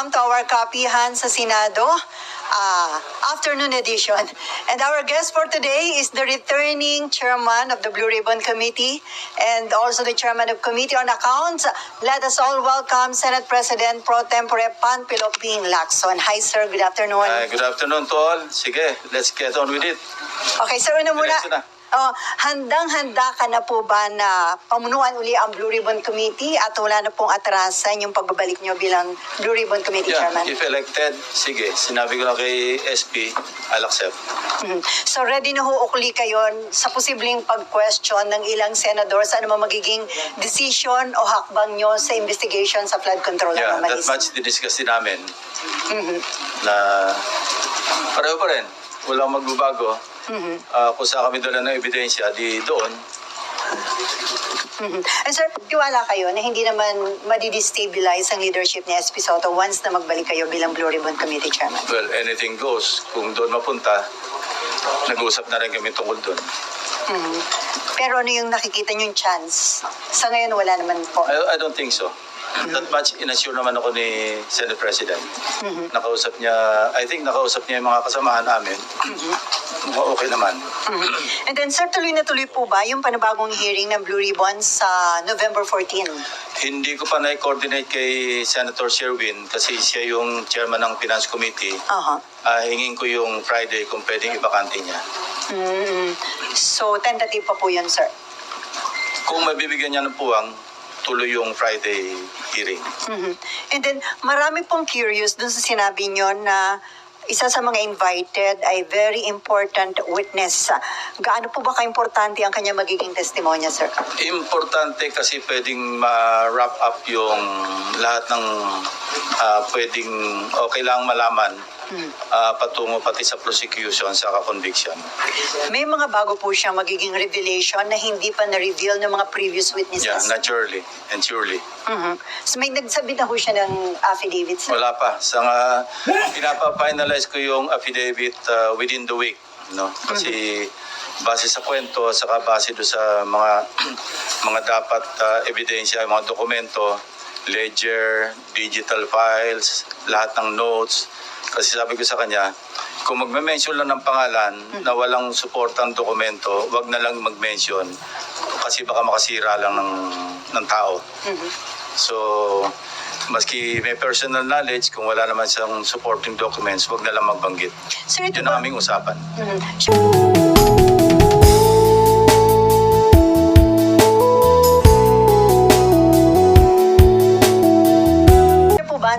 To our kapihan sa Senado, afternoon edition. And our guest for today is the returning chairman of the Blue Ribbon Committee and also the chairman of Committee on Accounts. Let us all welcome Senate President Pro Tempore Panfilo Ping Lacson. Hi sir, good afternoon. Hi, good afternoon to all. Sige, let's get on with it. Okay, sir, una muna. Diretso na. Handang-handa ka na po ba na pamunuan uli ang Blue Ribbon Committee at wala na pong atrasan yung pagbabalik nyo bilang Blue Ribbon Committee Yeah, chairman? if elected, sige, sinabi ko na kay SP, I'll accept. So ready na ho ukli kayo sa posibleng pag-question ng ilang senador sa ano magiging decision o hakbang nyo sa investigation sa flood control Yeah, that anomalies? much didiscuss din namin na pareho pa rin. Walang magbabago. Kung saan kami dala ng ebidensya, di doon. And sir, tiwala kayo na hindi naman madidestabilize ang leadership ni SP Soto once na magbalik kayo bilang Blue Ribbon Committee chairman? Well, anything goes. Kung doon mapunta, nag-uusap na rin kami tungkol doon. Pero ano yung nakikita nyo yung chance? Sa ngayon wala naman po. I don't think so. That much inassure naman ako ni Senate President. Nakausap niya, I think nakausap niya yung mga kasamahan namin. Mukhang okay naman. And then sir, tuloy na tuloy po ba yung panibagong hearing ng Blue Ribbon sa November 14? Hindi ko pa na-coordinate kay Senator Sherwin kasi siya yung chairman ng Finance Committee. Hingin ko yung Friday kung pwedeng ibakante niya. So tentative pa po yun sir? Kung mabibigyan niya ng puwang, tuloy yung Friday hearing. And then, marami pong curious dun sa sinabi nyo na isa sa mga invited ay very important witness. Gaano po ba ka-importante ang kanya magiging testimonya, sir? Importante kasi pwedeng ma-wrap up yung lahat ng pwedeng o kailangang malaman patungo pati sa prosecution sa conviction. May mga bago po siyang magiging revelation na hindi pa na-reveal ng mga previous witnesses. Yeah, naturally and surely. So may nagsabi na po siya ng affidavit, sir? Wala pa. Sa pinapa-finalize ko yung affidavit within the week. No? Kasi base sa kwento, saka base do sa mga dapat ebidensya, mga dokumento, ledger, digital files, lahat ng notes. Kasi sabi ko sa kanya, kung magme-mention lang ng pangalan na walang suportang dokumento, wag na lang mag-mention kasi baka makasira lang ng tao. So, maski may personal knowledge, kung wala naman siyang supporting documents, wag na lang magbanggit. Sir, ito Yun ba? ang aming usapan.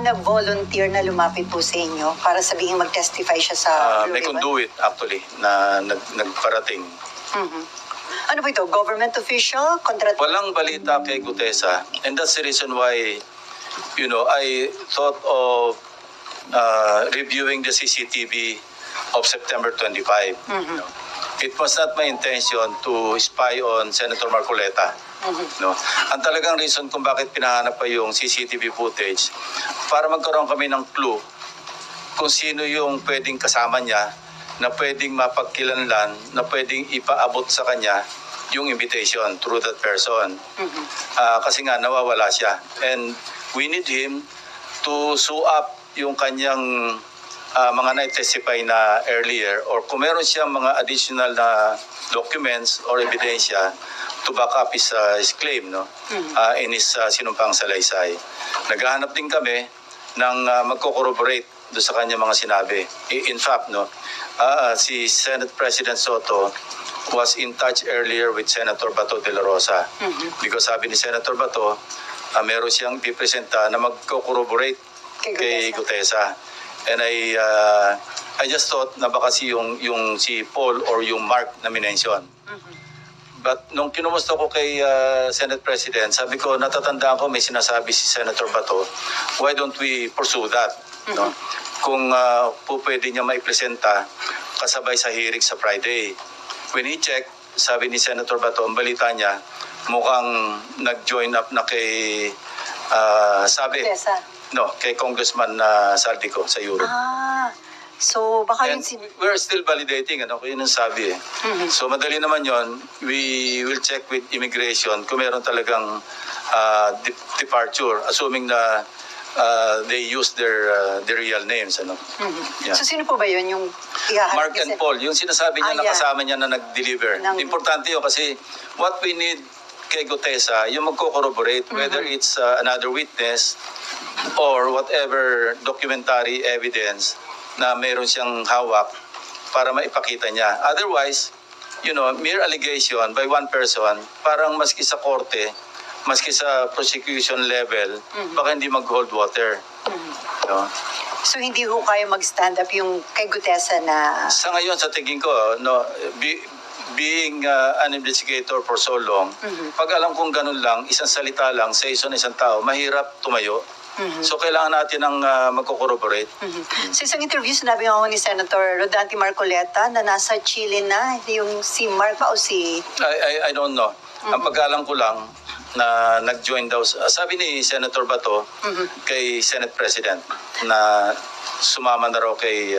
Nag-volunteer na lumapit po sa inyo para sabihin mag-testify siya sa Blue May Ribbon? conduit actually na nagparating. Ano po ito? Government official? Walang balita kay Gutesa, and that's the reason why I thought of reviewing the CCTV of September 25. It was not my intention to spy on Senator Marcoleta. No. Ang talagang reason kung bakit pinahanap pa yung CCTV footage para magkaroon kami ng clue kung sino yung pwedeng kasama niya na pwedeng mapagkilanlan, na pwedeng ipaabot sa kanya yung invitation through that person. Kasi nga nawawala siya, and we need him to show up yung kanyang mga na-testify na earlier, or kung meron siyang mga additional na documents or ebidensya to back up his claim, no? In his sinumpang salaysay. Naghahanap din kami ng magko-corroborate doon sa kanya mga sinabi. In fact, no, si Senate President Soto was in touch earlier with Senator Bato de la Rosa. Because sabi ni Senator Bato, meron siyang ipresenta na magko-corroborate kay Gutesa. And I just thought na baka yung si Paul or yung Mark na minention. But nung kinumusta ko kay Senate President, sabi ko, natatandaan ko may sinasabi si Senator Bato, why don't we pursue that? No? Kung po pwede niya maipresenta kasabay sa hearing sa Friday. When he checked, sabi ni Senator Bato, ang balita niya, mukhang nag-join up na kay kay Congressman Saldico sa Europe. So, baka And we're still validating, yun ang sabi eh. So, madali naman yon. We will check with immigration kung meron talagang departure, assuming na they use their real names. Ano? Yeah. So sino po ba yun yung ihaharap Mark ni and Paul, yung sinasabi niya na yeah. kasama niya na nag-deliver. Importante yun kasi what we need kay Gutesa, yung magko-corroborate whether it's another witness or whatever documentary evidence na meron siyang hawak para maipakita niya. Otherwise, mere allegation by one person, parang maski sa korte, maski sa prosecution level, baka hindi mag-hold water. No? So hindi ho kayo mag-stand up yung kay Gutesa na... Sa ngayon, sa tingin ko, being an investigator for so long, pag alam kong ganun lang, isang salita lang sa isang tao, mahirap tumayo. So kailangan natin ng magko-corroborate. Sa isang interview, sinabi nga ho ni Senator Rodante Marcoleta na nasa Chile na yung si Mark ba o si... I don't know. Ang pagkalam ko lang na nag-join daw, sabi ni Senator Bato kay Senate President na sumama na raw kay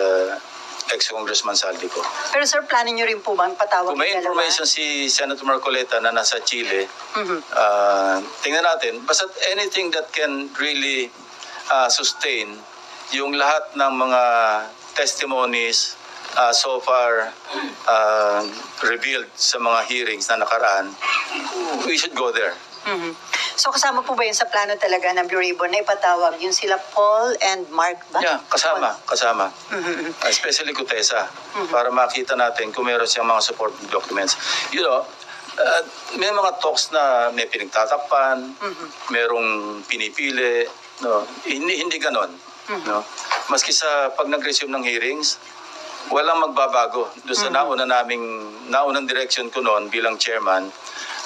ex-Congressman Saldico. Pero sir, plano nyo rin po bang patawag Kung may yung dalawa? information si Senator Marcoleta na nasa Chile, tingnan natin. Basta anything that can really sustain yung lahat ng mga testimonies so far revealed sa mga hearings na nakaraan, we should go there. So kasama po ba yun sa plano talaga ng Blue Ribbon na ipatawag yung sila Paul and Mark ba? Yeah, kasama. Especially Gutesa, para makita natin kung meron siyang mga supporting documents. May mga talks na may pinagtatakpan, merong pinipili, no? Hindi ganon. No? Maski sa pag nag-resume ng hearings, walang magbabago. Doon sa naunang direction ko noon bilang chairman,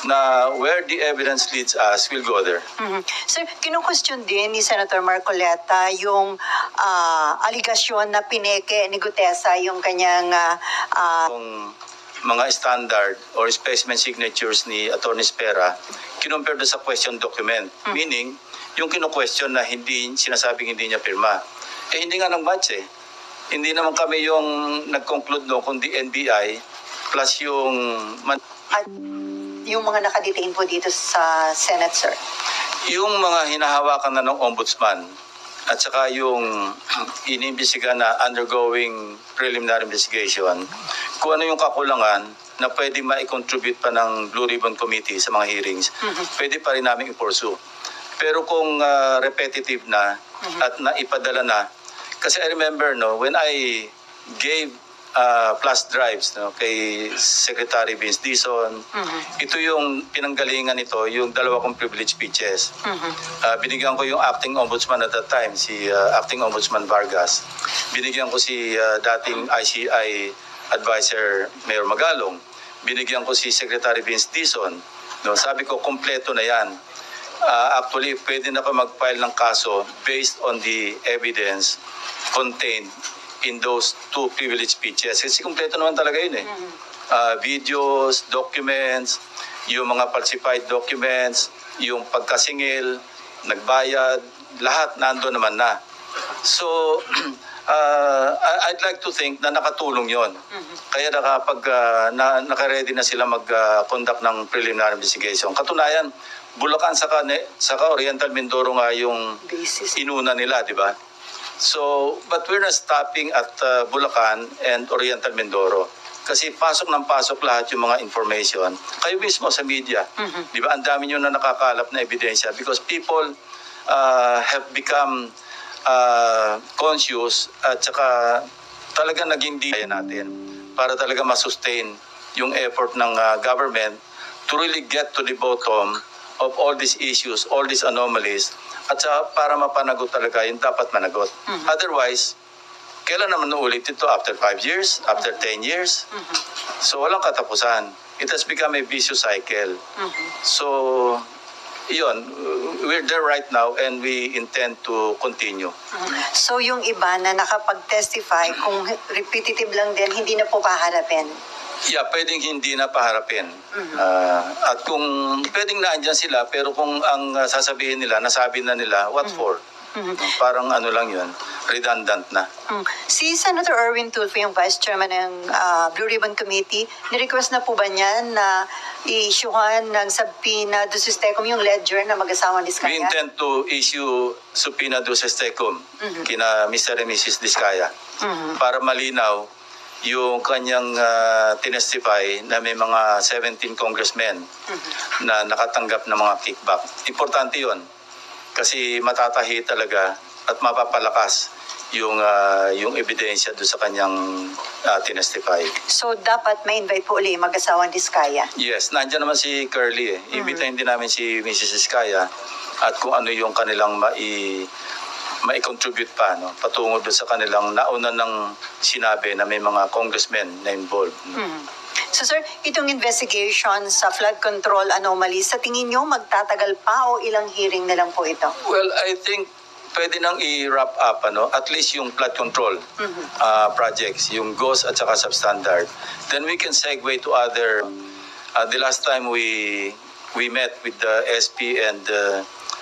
na where the evidence leads us, we'll go there. Sir, kinu-question din ni Senator Marcoleta yung aligasyon na pineke ni Gutesa yung kanyang Kung mga standard or specimen signatures ni Atty. Spera, kinumpare doon sa question document. Meaning, yung kinu-question na sinasabing hindi niya pirma. Hindi nga nag-match eh. Hindi naman kami yung nag-conclude kundi NBI plus yung... at yung mga nakadetain po dito sa Senate, sir. Yung mga hinahawakan na ng ombudsman at saka yung inimbestiga na undergoing preliminary investigation, kung ano yung kakulangan na pwede ma-contribute pa ng Blue Ribbon Committee sa mga hearings, pwede pa rin namin i-pursue. Pero kung repetitive na at naipadala na, kasi I remember when I gave plus drives kay Secretary Vince Dizon. Ito yung pinanggalingan nito, yung dalawa kong privilege speeches. Binigyan ko yung acting ombudsman at that time, si acting ombudsman Vargas. Binigyan ko si dating ICI advisor Mayor Magalong. Binigyan ko si Secretary Vince Dizon. Sabi ko, kompleto na yan. Actually, pwede na pa mag-file ng kaso based on the evidence contained in those two privilege speeches. Kasi kumpleto naman talaga yun eh. Videos, documents, yung mga falsified documents, yung pagkasingil, nagbayad, lahat nando naman na. So, I'd like to think na nakatulong yon. Kaya naka-ready na sila mag-conduct ng preliminary investigation. Katunayan, Bulacan saka Oriental Mindoro nga yung inuna nila, di ba? So, but we're not stopping at Bulacan and Oriental Mindoro. Kasi pasok ng pasok lahat yung mga information. Kayo mismo sa media, di ba? Ang dami nyo na nakakalap na ebidensya because people have become conscious at saka talaga naging diya natin para talaga masustain yung effort ng government to really get to the bottom of all these issues, all these anomalies, at saka para mapanagot talaga yung dapat managot. Otherwise, kailan naman uulit ito? After 5 years? After 10 years? So walang katapusan. It has become a vicious cycle. So, yun, we're there right now and we intend to continue. So yung iba na nakapag-testify, kung repetitive lang din, hindi na po paharapin? Yeah, pwedeng hindi na paharapin. At kung pwedeng naandyan sila, pero kung ang sasabihin nila, nasabi na nila, what for? Parang ano lang yun, redundant na. Si Senator Erwin Tulfo, yung Vice Chairman ng Blue Ribbon Committee, nirequest na po ba niya na i-issuehan ng subpoena do Sistecom yung ledger na mag-asawang We Diskaya? intend to issue subpoena duces tecum kina Mr. and Mrs. Diskaya para malinaw yung kanyang tinestify na may mga 17 congressmen na nakatanggap ng mga kickback. Importante yon kasi matatahi talaga at mapapalakas yung ebidensya doon sa kanyang tinestify. So, dapat ma-invite po uli mag-asawang Diskaya. Yes, nandiyan naman si Curly eh. Ibitahin din namin si Mrs. Iskaya at kung ano yung kanilang mai-contribute pa patungo doon sa kanilang nauna ng sinabi na may mga congressmen na involved. So, sir, itong investigation sa flood control anomalies, sa tingin nyo magtatagal pa o ilang hearing na lang po ito? Well, I think pwede nang i-wrap up at least yung flood control projects, yung GOS at saka substandard. Then we can segue to other the last time we met with the SP and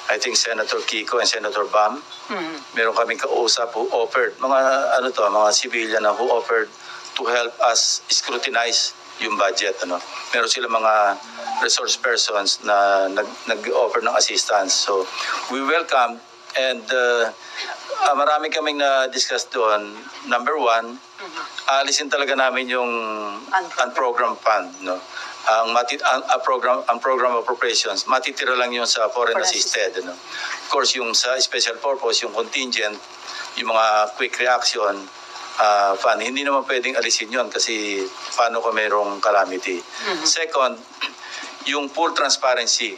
I think Senator Kiko and Senator Bam. Meron kaming kausap who offered mga civilian who offered to help us scrutinize yung budget Meron sila mga resource persons na nag-offer ng assistance. So we welcome and marami kaming na-discuss doon. Number one, alisin talaga namin yung unprogrammed fund. Ang program appropriations, matitira lang yun sa foreign assisted. Of course, yung sa special purpose, yung contingent, yung mga quick reaction fund, hindi naman pwedeng alisin yun kasi paano kung mayroong calamity. Second, yung full transparency.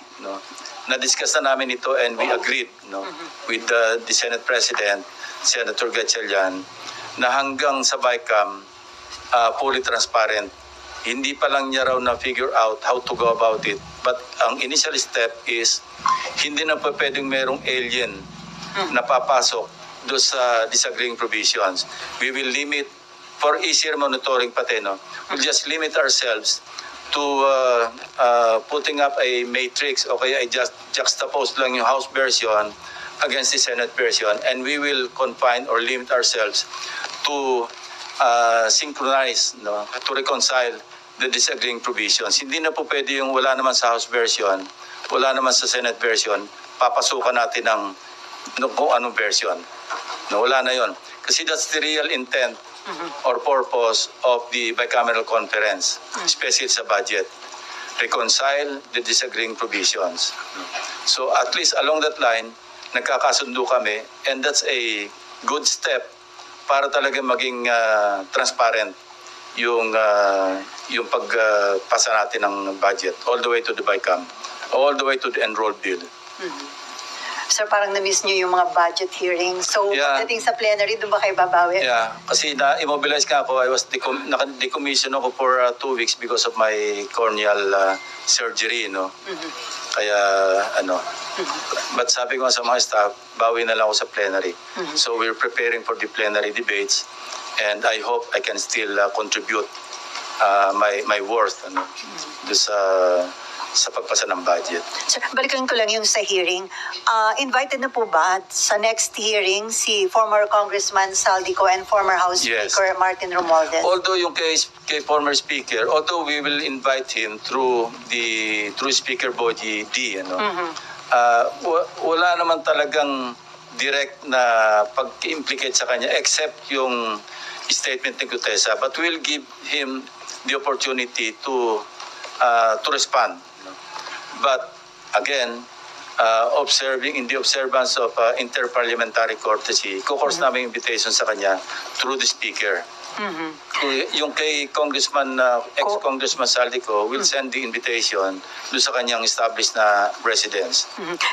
Na-discuss na namin ito and we agreed with the Senate President, Senator Gatchalian, na hanggang sa BICAM, fully transparent. Hindi pa lang niya raw na-figure out how to go about it. But ang initial step is, hindi na pa pwedeng merong alien na papasok doon sa disagreeing provisions. We will limit, for easier monitoring pati, we'll just limit ourselves to putting up a matrix o kaya just juxtapose lang yung House version against the Senate version, and we will confine or limit ourselves to synchronize, to reconcile the disagreeing provisions. Hindi na po pwede yung wala naman sa House version, wala naman sa Senate version, papasukan natin ng kung anong version. Wala na yon. Kasi that's the real intent or purpose of the bicameral conference, especially sa budget. Reconcile the disagreeing provisions. So at least along that line, nagkakasundo kami, and that's a good step para talaga maging transparent yung pagpasa natin ng budget all the way to the BICAM, all the way to the enrolled bill. Sir, parang na-miss nyo yung mga budget hearings. So, Yeah. pagdating sa plenary, doon ba kayo babawi? Yeah, kasi na-immobilize ka ako. I was naka-decommission ako for 2 weeks because of my corneal surgery, Kaya, but sabi ko sa mga staff, bawi na lang ako sa plenary. So we're preparing for the plenary debates and I hope I can still contribute my worth doon sa pagpasa ng budget. Sir, balikan ko lang yung sa hearing. Invited na po ba sa next hearing si former Congressman Saldico and former House Yes. Speaker Martin Romualdez? Although yung kay former speaker, although we will invite him through Speaker Boji D, wala naman talagang direct na pag-implicate sa kanya except yung statement ni Gutesa, but we'll give him the opportunity to respond. But again, observing in the observance of interparliamentary courtesy, kukurse namin invitation sa kanya through the speaker. Yung kay Congressman, ex-Congressman Saldico will send the invitation doon sa kanyang established na residence.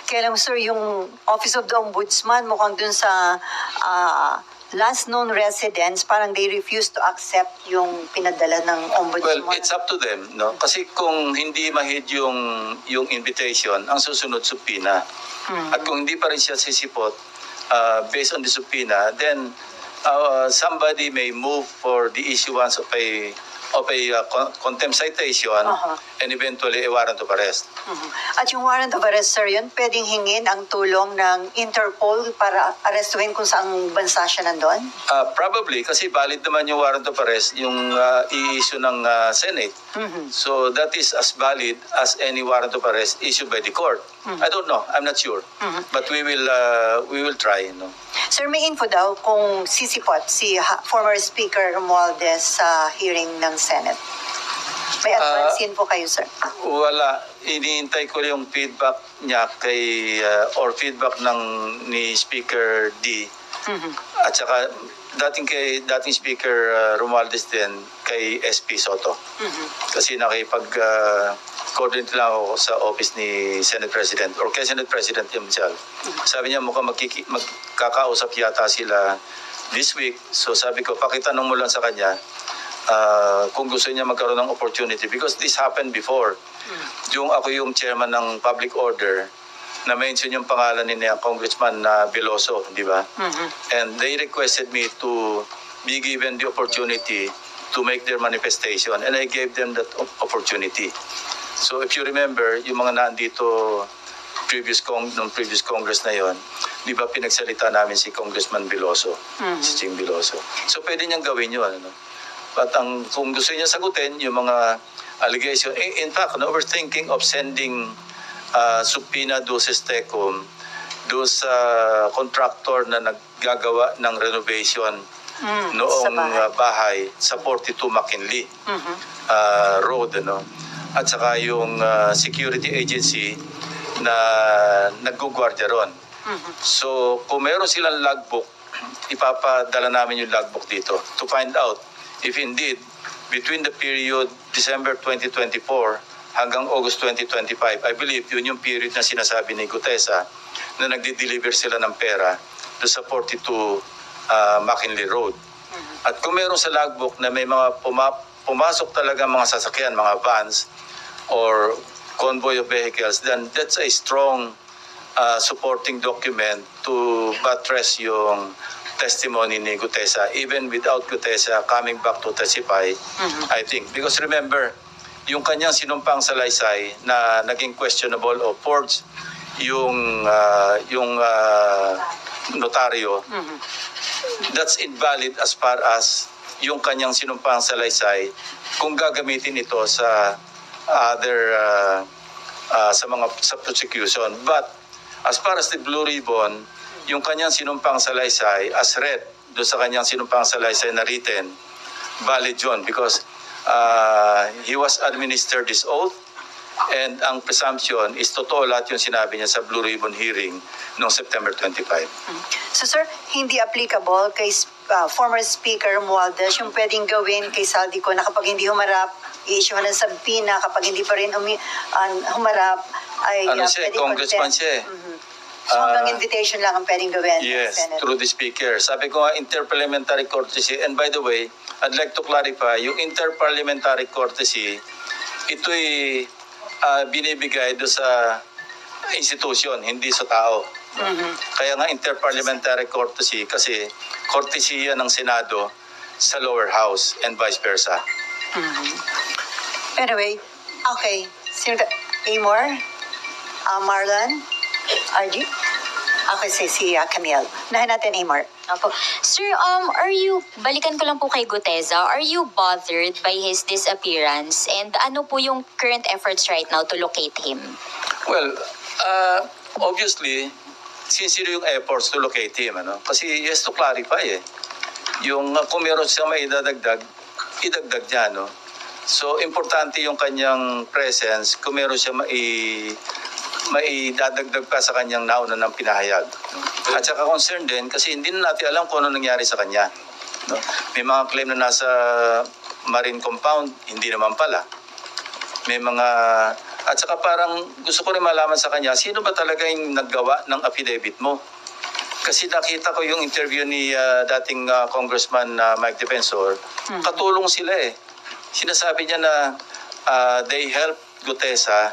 Kaya lang, sir, yung Office of the Ombudsman, mukhang dun sa last known residents, parang they refuse to accept yung pinadala ng Ombudsman. Well, it's up to them, Kasi kung hindi mahid yung invitation, ang susunod subpoena. At kung hindi pa rin siya sisipot based on the subpoena, then somebody may move for the issuance of a of a contempt citation and eventually a warrant of arrest. At yung warrant of arrest, sir, yun, pwedeng hingin ang tulong ng Interpol para arestuhin kung saang bansa siya nandun? Probably, kasi valid naman yung warrant of arrest, yung i-issue ng Senate. So that is as valid as any warrant of arrest issued by the court. I don't know, I'm not sure. But we will try. No? Sir, may info daw kung sisipot si former Speaker Romualdez sa hearing ng Senate. May advance info kayo, sir? Wala. Iniintay ko yung feedback niya kay, or feedback ni Speaker D. At saka dating Speaker Romualdez din kay SP Soto. Kasi nakipag-coordinate lang ako sa office ni Senate President or kay Senate President himself. Sabi niya mukhang magkakausap yata sila this week. So sabi ko, pakitanong mo lang sa kanya kung gusto niya magkaroon ng opportunity because this happened before. Ako yung chairman ng public order na mention yung pangalan ni Congressman Veloso, di ba? And they requested me to be given the opportunity to make their manifestation and I gave them that opportunity. So if you remember, yung mga nandito previous Congress na yon, di ba pinagsalita namin si Congressman Veloso, si Ching Veloso. So pwede niyang gawin yun. Ano? But kung gusto niya sagutin yung mga allegation, in fact, no, we're thinking of sending subpoena doses tecum do sa contractor na naggagawa ng renovation noong bahay sa 42 McKinley Road. Ano? At saka yung security agency na naggugwardya ron. So, kung meron silang logbook, ipapadala namin yung logbook dito to find out if indeed, between the period December 2024 hanggang August 2025, I believe yun yung period na sinasabi ni Gutesa na nagde-deliver sila ng pera do sa 42 McKinley Road. At kung meron sa logbook na may mga pumasok talaga mga sasakyan, mga vans or convoy of vehicles, then that's a strong supporting document to buttress yung testimony ni Gutesa, even without Gutesa coming back to testify, I think. Because remember, yung kanyang sinumpang salaysay na naging questionable o forged yung notaryo, that's invalid as far as yung kanyang sinumpang salaysay kung gagamitin ito sa other sa prosecution. But as far as the Blue Ribbon, yung kanyang sinumpang salaysay as read doon sa kanyang sinumpang salaysay na written, valid yun because he was administered this oath and ang presumption is totoo lahat yung sinabi niya sa Blue Ribbon hearing noong September 25. So sir, hindi applicable kay former Speaker Romualdez yung pwedeng gawin kay Saldico na kapag hindi humarap, i-issue ng subpoena, kapag hindi pa rin humarap, ay congressman siya. So hanggang invitation lang ang pwedeng gawin. Yes, Senate. through the speaker. Sabi ko nga, interparliamentary courtesy. And by the way, I'd like to clarify, yung interparliamentary courtesy, ito'y binibigay do sa institution, hindi sa tao. Kaya nga interparliamentary courtesy kasi courtesy yan ng Senado sa lower house and vice versa. Anyway, okay. Amor? Marlon? RG? Okay, si Camille. Nahin natin, Amor. Opo. Sir, balikan ko lang po kay Gutesa. Are you bothered by his disappearance? And ano po yung current efforts right now to locate him? Well, obviously, sincere yung efforts to locate him. Ano? Kasi he has to clarify yung kung meron siya may idadagdag niya. No? So, importante yung kanyang presence kung meron siya maidadagdag pa sa kanyang nauna ng pinahayag. At saka concerned din kasi hindi na natin alam kung ano nangyari sa kanya. No? May mga claim na nasa marine compound, hindi naman pala. May mga... At saka parang gusto ko rin malaman sa kanya, sino ba talaga yung naggawa ng affidavit mo? Kasi nakita ko yung interview ni dating Congressman Mike Defensor, katulong sila Sinasabi niya na they helped Gutesa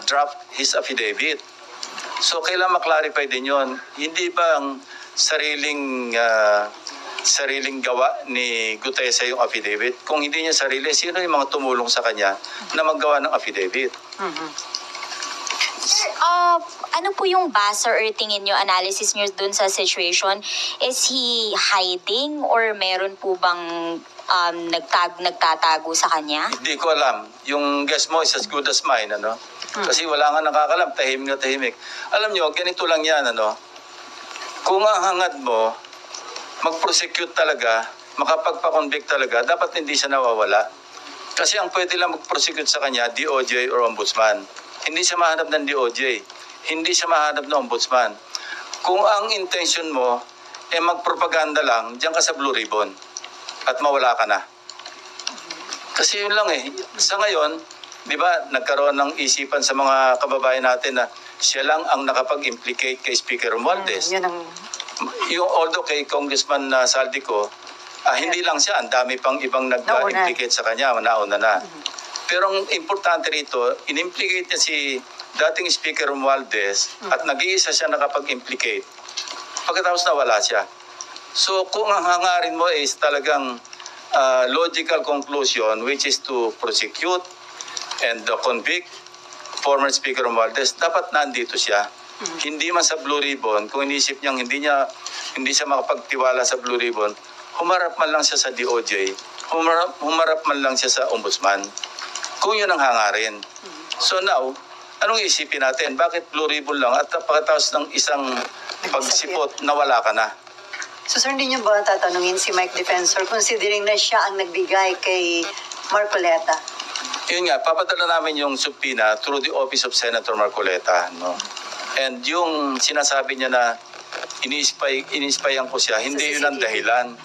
draft his affidavit. So, kailangan maklarify din yun. Hindi ba ang sariling sariling gawa ni Gutesa yung affidavit. Kung hindi niya sarili, sino yung mga tumulong sa kanya na maggawa ng affidavit? Sir, ano po yung basa or tingin nyo, analysis nyo dun sa situation? Is he hiding or meron po bang nagtatago sa kanya? Hindi ko alam. Yung guess mo is as good as mine, ano? Kasi wala nga nakakalam, tahimik na tahimik. Alam nyo, ganito lang yan, ano? Kung ang hangad mo, mag-prosecute talaga, makapagpa-convict talaga, dapat hindi siya nawawala. Kasi ang pwede lang mag-prosecute sa kanya, DOJ or Ombudsman. Hindi siya mahanap ng DOJ. Hindi siya mahanap ng Ombudsman. Kung ang intention mo, magpropaganda lang, diyan ka sa Blue Ribbon at mawala ka na. Kasi yun lang eh. Sa ngayon, di ba, nagkaroon ng isipan sa mga kababayan natin na siya lang ang nakapag-implicate kay Speaker Romualdez. Yun ang... Although kay Congressman Saldico, hindi lang siya, ang dami pang ibang nag-implicate sa kanya, nauna na. Pero ang importante rito, in-implicate niya si dating Speaker Romualdez at nag-iisa siya nakapag-implicate. Pagkatapos nawala siya. So kung ang hangarin mo is talagang logical conclusion, which is to prosecute and convict former Speaker Romualdez, dapat nandito siya. Hindi man sa Blue Ribbon, kung inisip niyang hindi siya makapagtiwala sa Blue Ribbon, humarap man lang siya sa DOJ, humarap man lang siya sa Ombudsman. Kung yun ang hangarin. So now, anong isipin natin? Bakit Blue Ribbon lang at pagkatapos ng isang pagsipot, nawala ka na? So sir, hindi niyo ba tatanungin si Mike Defensor considering na siya ang nagbigay kay Marcoleta? Yun nga, papadala namin yung subpoena through the office of Senator Marcoleta. No? And yung sinasabi niya na ini-spyan ko siya, hindi yun ang dahilan.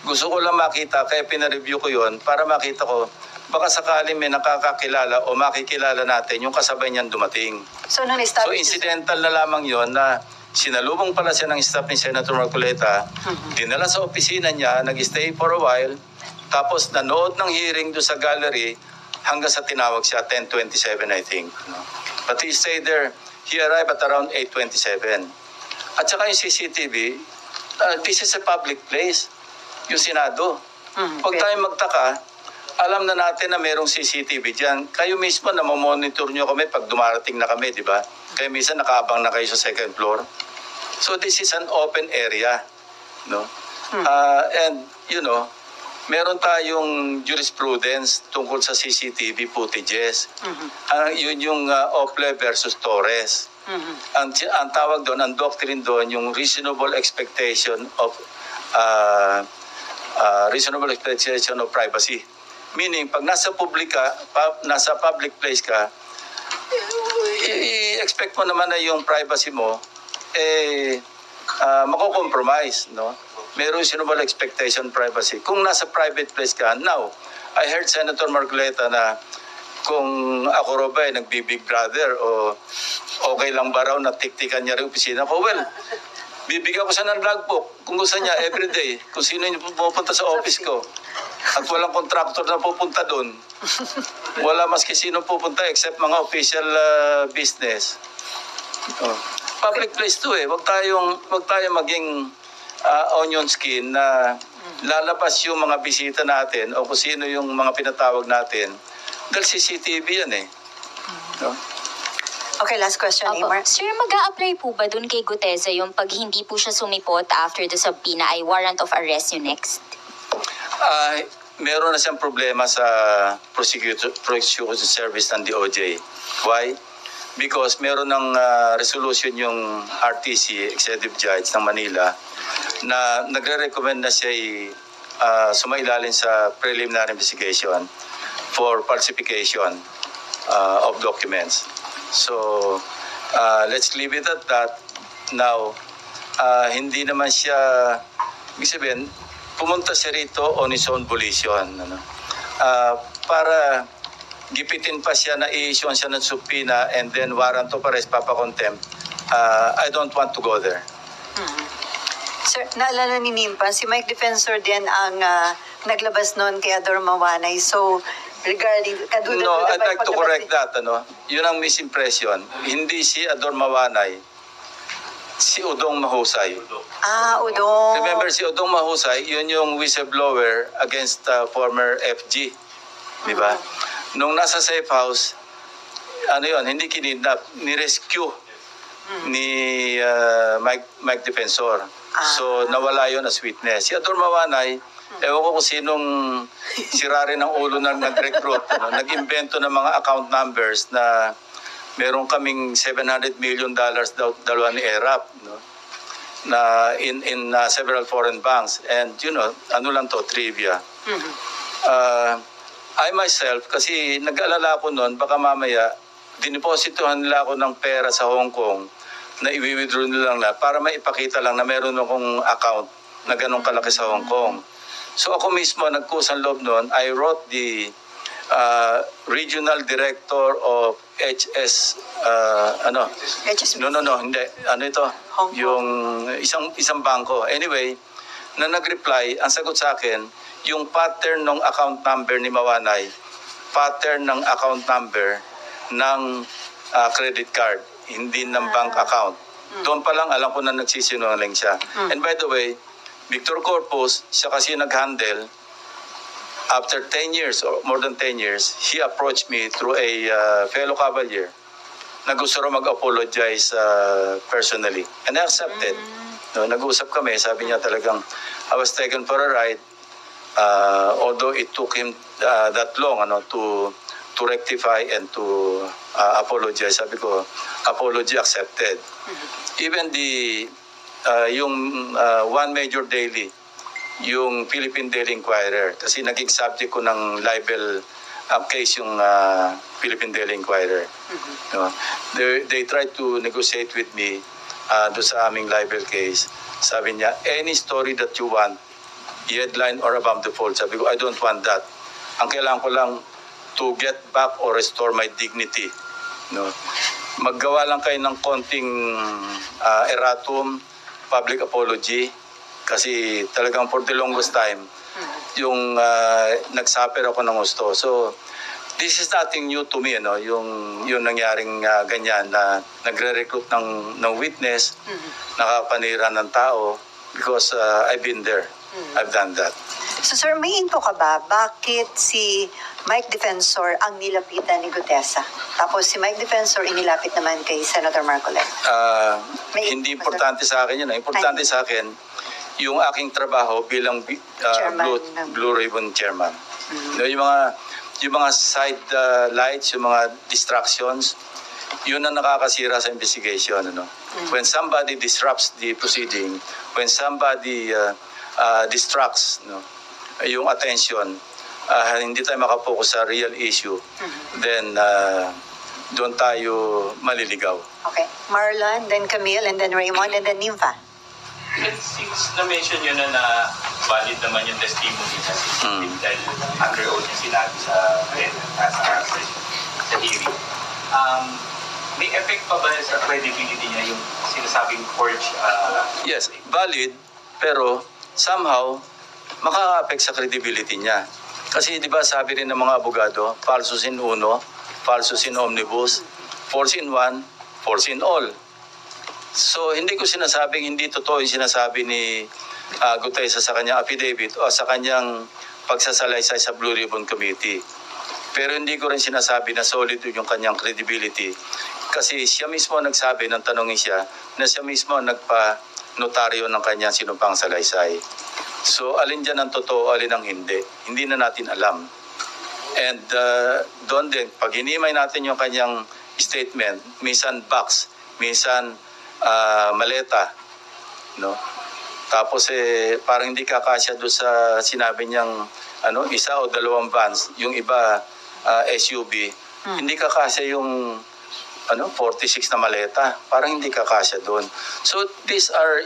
Gusto ko lang makita, kaya pinareview ko yun para makita ko, baka sakaling may nakakakilala o makikilala natin yung kasabay niyan dumating. So nung So establish incidental na lamang yon na sinalubong pala siya ng staff ni Senator Marcoleta, dinala sa opisina niya, nag-stay for a while, tapos nanood ng hearing doon sa gallery hanggang sa tinawag siya, 10:27 I think. No? But he stayed there, he arrived at around 8:27. At saka yung CCTV, this is a public place, yung Senado. Huwag tayong magtaka, alam na natin na mayroong CCTV dyan. Kayo mismo na mamonitor nyo kami pag dumarating na kami, di ba? Kaya minsan nakaabang na kayo sa second floor. So this is an open area, no? And you know, meron tayong jurisprudence tungkol sa CCTV footages. Yun yung Ople versus Torres. Ang tawag doon, ang doctrine doon, yung reasonable expectation of privacy. Meaning, pag nasa public place ka, i-expect mo naman na yung privacy mo mako-compromise, no? May reasonable expectation privacy. Kung nasa private place ka, now, I heard Senator Marcoleta na kung ako raw ba nagbi-Big Brother o okay lang ba raw na tiktikan niya rin opisina ko, well, bibigyan ko siya ng logbook kung gusto niya everyday, kung sino yung pupunta sa office ko. At walang contractor na pupunta doon. Wala maski sino pupunta except mga official business. Public place to eh. Wag tayong maging onion skin na lalabas yung mga bisita natin o kung sino yung mga pinatawag natin. Dahil CCTV yan eh. No? Okay, last question, Opo. Amar. Sir, mag-a-apply po ba dun kay Gutesa yung pag hindi po siya sumipot after the subpoena ay warrant of arrest yung next? Meron na siyang problema sa prosecution service ng DOJ. Why? Because meron ng resolution yung RTC, Executive Judge ng Manila, na nagre-recommend na siya sumailalim sa preliminary investigation for falsification of documents. So, let's leave it at that. Now, hindi naman siya, ibig sabihin, pumunta siya rito on his own volition. Ano? Para gipitin pa siya na i-issue siya ng subpoena and then warrant of arrest, papa-contempt. I don't want to go there. Sir, naalala ni Nimpa, si Mike Defensor din ang naglabas noon kay Ador Mawanay. So, regarding kaduda-duda No, I'd ba like to paglabas correct ni- that. Ano? Yun ang misimpression. Hindi si Ador Mawanay si Udong Mahusay. Udong. Remember, si Udong Mahusay, yun yung whistleblower against former FG. Di ba? Nung nasa safe house, ano yun, hindi kinidnap, ni-rescue ni Mike Defensor. So, nawala yun as witness. Si Ador Mawanay, ewan ko kung sinong sirari ng ulo na nag-recruit, nag-invento ng mga account numbers na meron kaming $700 million daw dalawa ni ERAP, na in several foreign banks. And ano lang to, trivia. I myself, kasi nag-alala ko noon, baka mamaya dinipositohan nila ako ng pera sa Hong Kong na i-withdraw nila lang para maipakita lang na meron akong account na ganun kalaki sa Hong Kong. So ako mismo, nagkusang loob noon, I wrote the regional director of HS, HSBC. No, hindi. Ano ito? Hong Kong. Yung isang bangko. Anyway, na nag-reply, ang sagot sa akin, yung pattern ng account number ni Mawanay, pattern ng account number ng credit card, hindi ng bank account. Doon pa lang alam ko na nagsisinungaling siya. And by the way, Victor Corpus, siya kasi nag-handle, after 10 years or more than 10 years, he approached me through a fellow cavalier na gusto rin mag-apologize personally. And I accepted. No, nag-usap kami, sabi niya talagang, I was taken for a ride, although it took him that long to rectify and to apologize. Sabi ko, apology accepted. Even yung one major daily, yung Philippine Daily Inquirer, kasi naging subject ko ng libel case yung Philippine Daily Inquirer. They tried to negotiate with me doon sa aming libel case. Sabi niya, any story that you want, headline or above the fold. Sabi ko, I don't want that. Ang kailangan ko lang to get back or restore my dignity. Maggawa lang kayo ng konting erratum, public apology, kasi talagang for the longest time, yung nagsuffer ako ng gusto. So, this is nothing new to me, yung nangyaring ganyan na nagre-recruit ng witness, nakapanira ng tao, because I've been there. I've done that. So sir, may info ka ba? Bakit si Mike Defensor ang nilapitan ni Gutesa? Tapos si Mike Defensor inilapit naman kay Senator Marcoleta. Hindi importante sa akin yun. Importante sa akin, yung aking trabaho bilang Blue Ribbon Chairman. Yung mga side lights, yung mga distractions, yun ang nakakasira sa investigation. When somebody disrupts the proceeding, when somebody distracts yung attention, hindi tayo makapokus sa real issue, then doon tayo maliligaw. Okay. Marlon, then Camille, and then Raymond, and then Nympha. Since na-mention nyo na valid naman yung testimony na dahil under oath yung sinabi sa hearing, may effect pa ba sa credibility niya yung sinasabing forged? Yes, valid, pero somehow makaka-affect sa credibility niya. Kasi di ba sabi rin ng mga abogado, falsus in uno, falsus in omnibus, false in one, false in all. So hindi ko sinasabing hindi totoo yung sinasabi ni Gutesa sa kanyang affidavit o sa kanyang pagsasalaysay sa Blue Ribbon Committee. Pero hindi ko rin sinasabi na solid yung kanyang credibility. Kasi siya mismo nagsabi, nang tanongin siya, na siya mismo nagpa-notaryo ng kanyang sinumpang salaysay. So alin dyan ang totoo, alin ang hindi. Hindi na natin alam. And doon din, pag hinimay natin yung kanyang statement, minsan box, minsan maleta, tapos parang hindi kakasya doon sa sinabi niyang isa o dalawang vans, yung iba SUV, hindi kakasya yung 46 na maleta, parang hindi kakasya doon. So these are,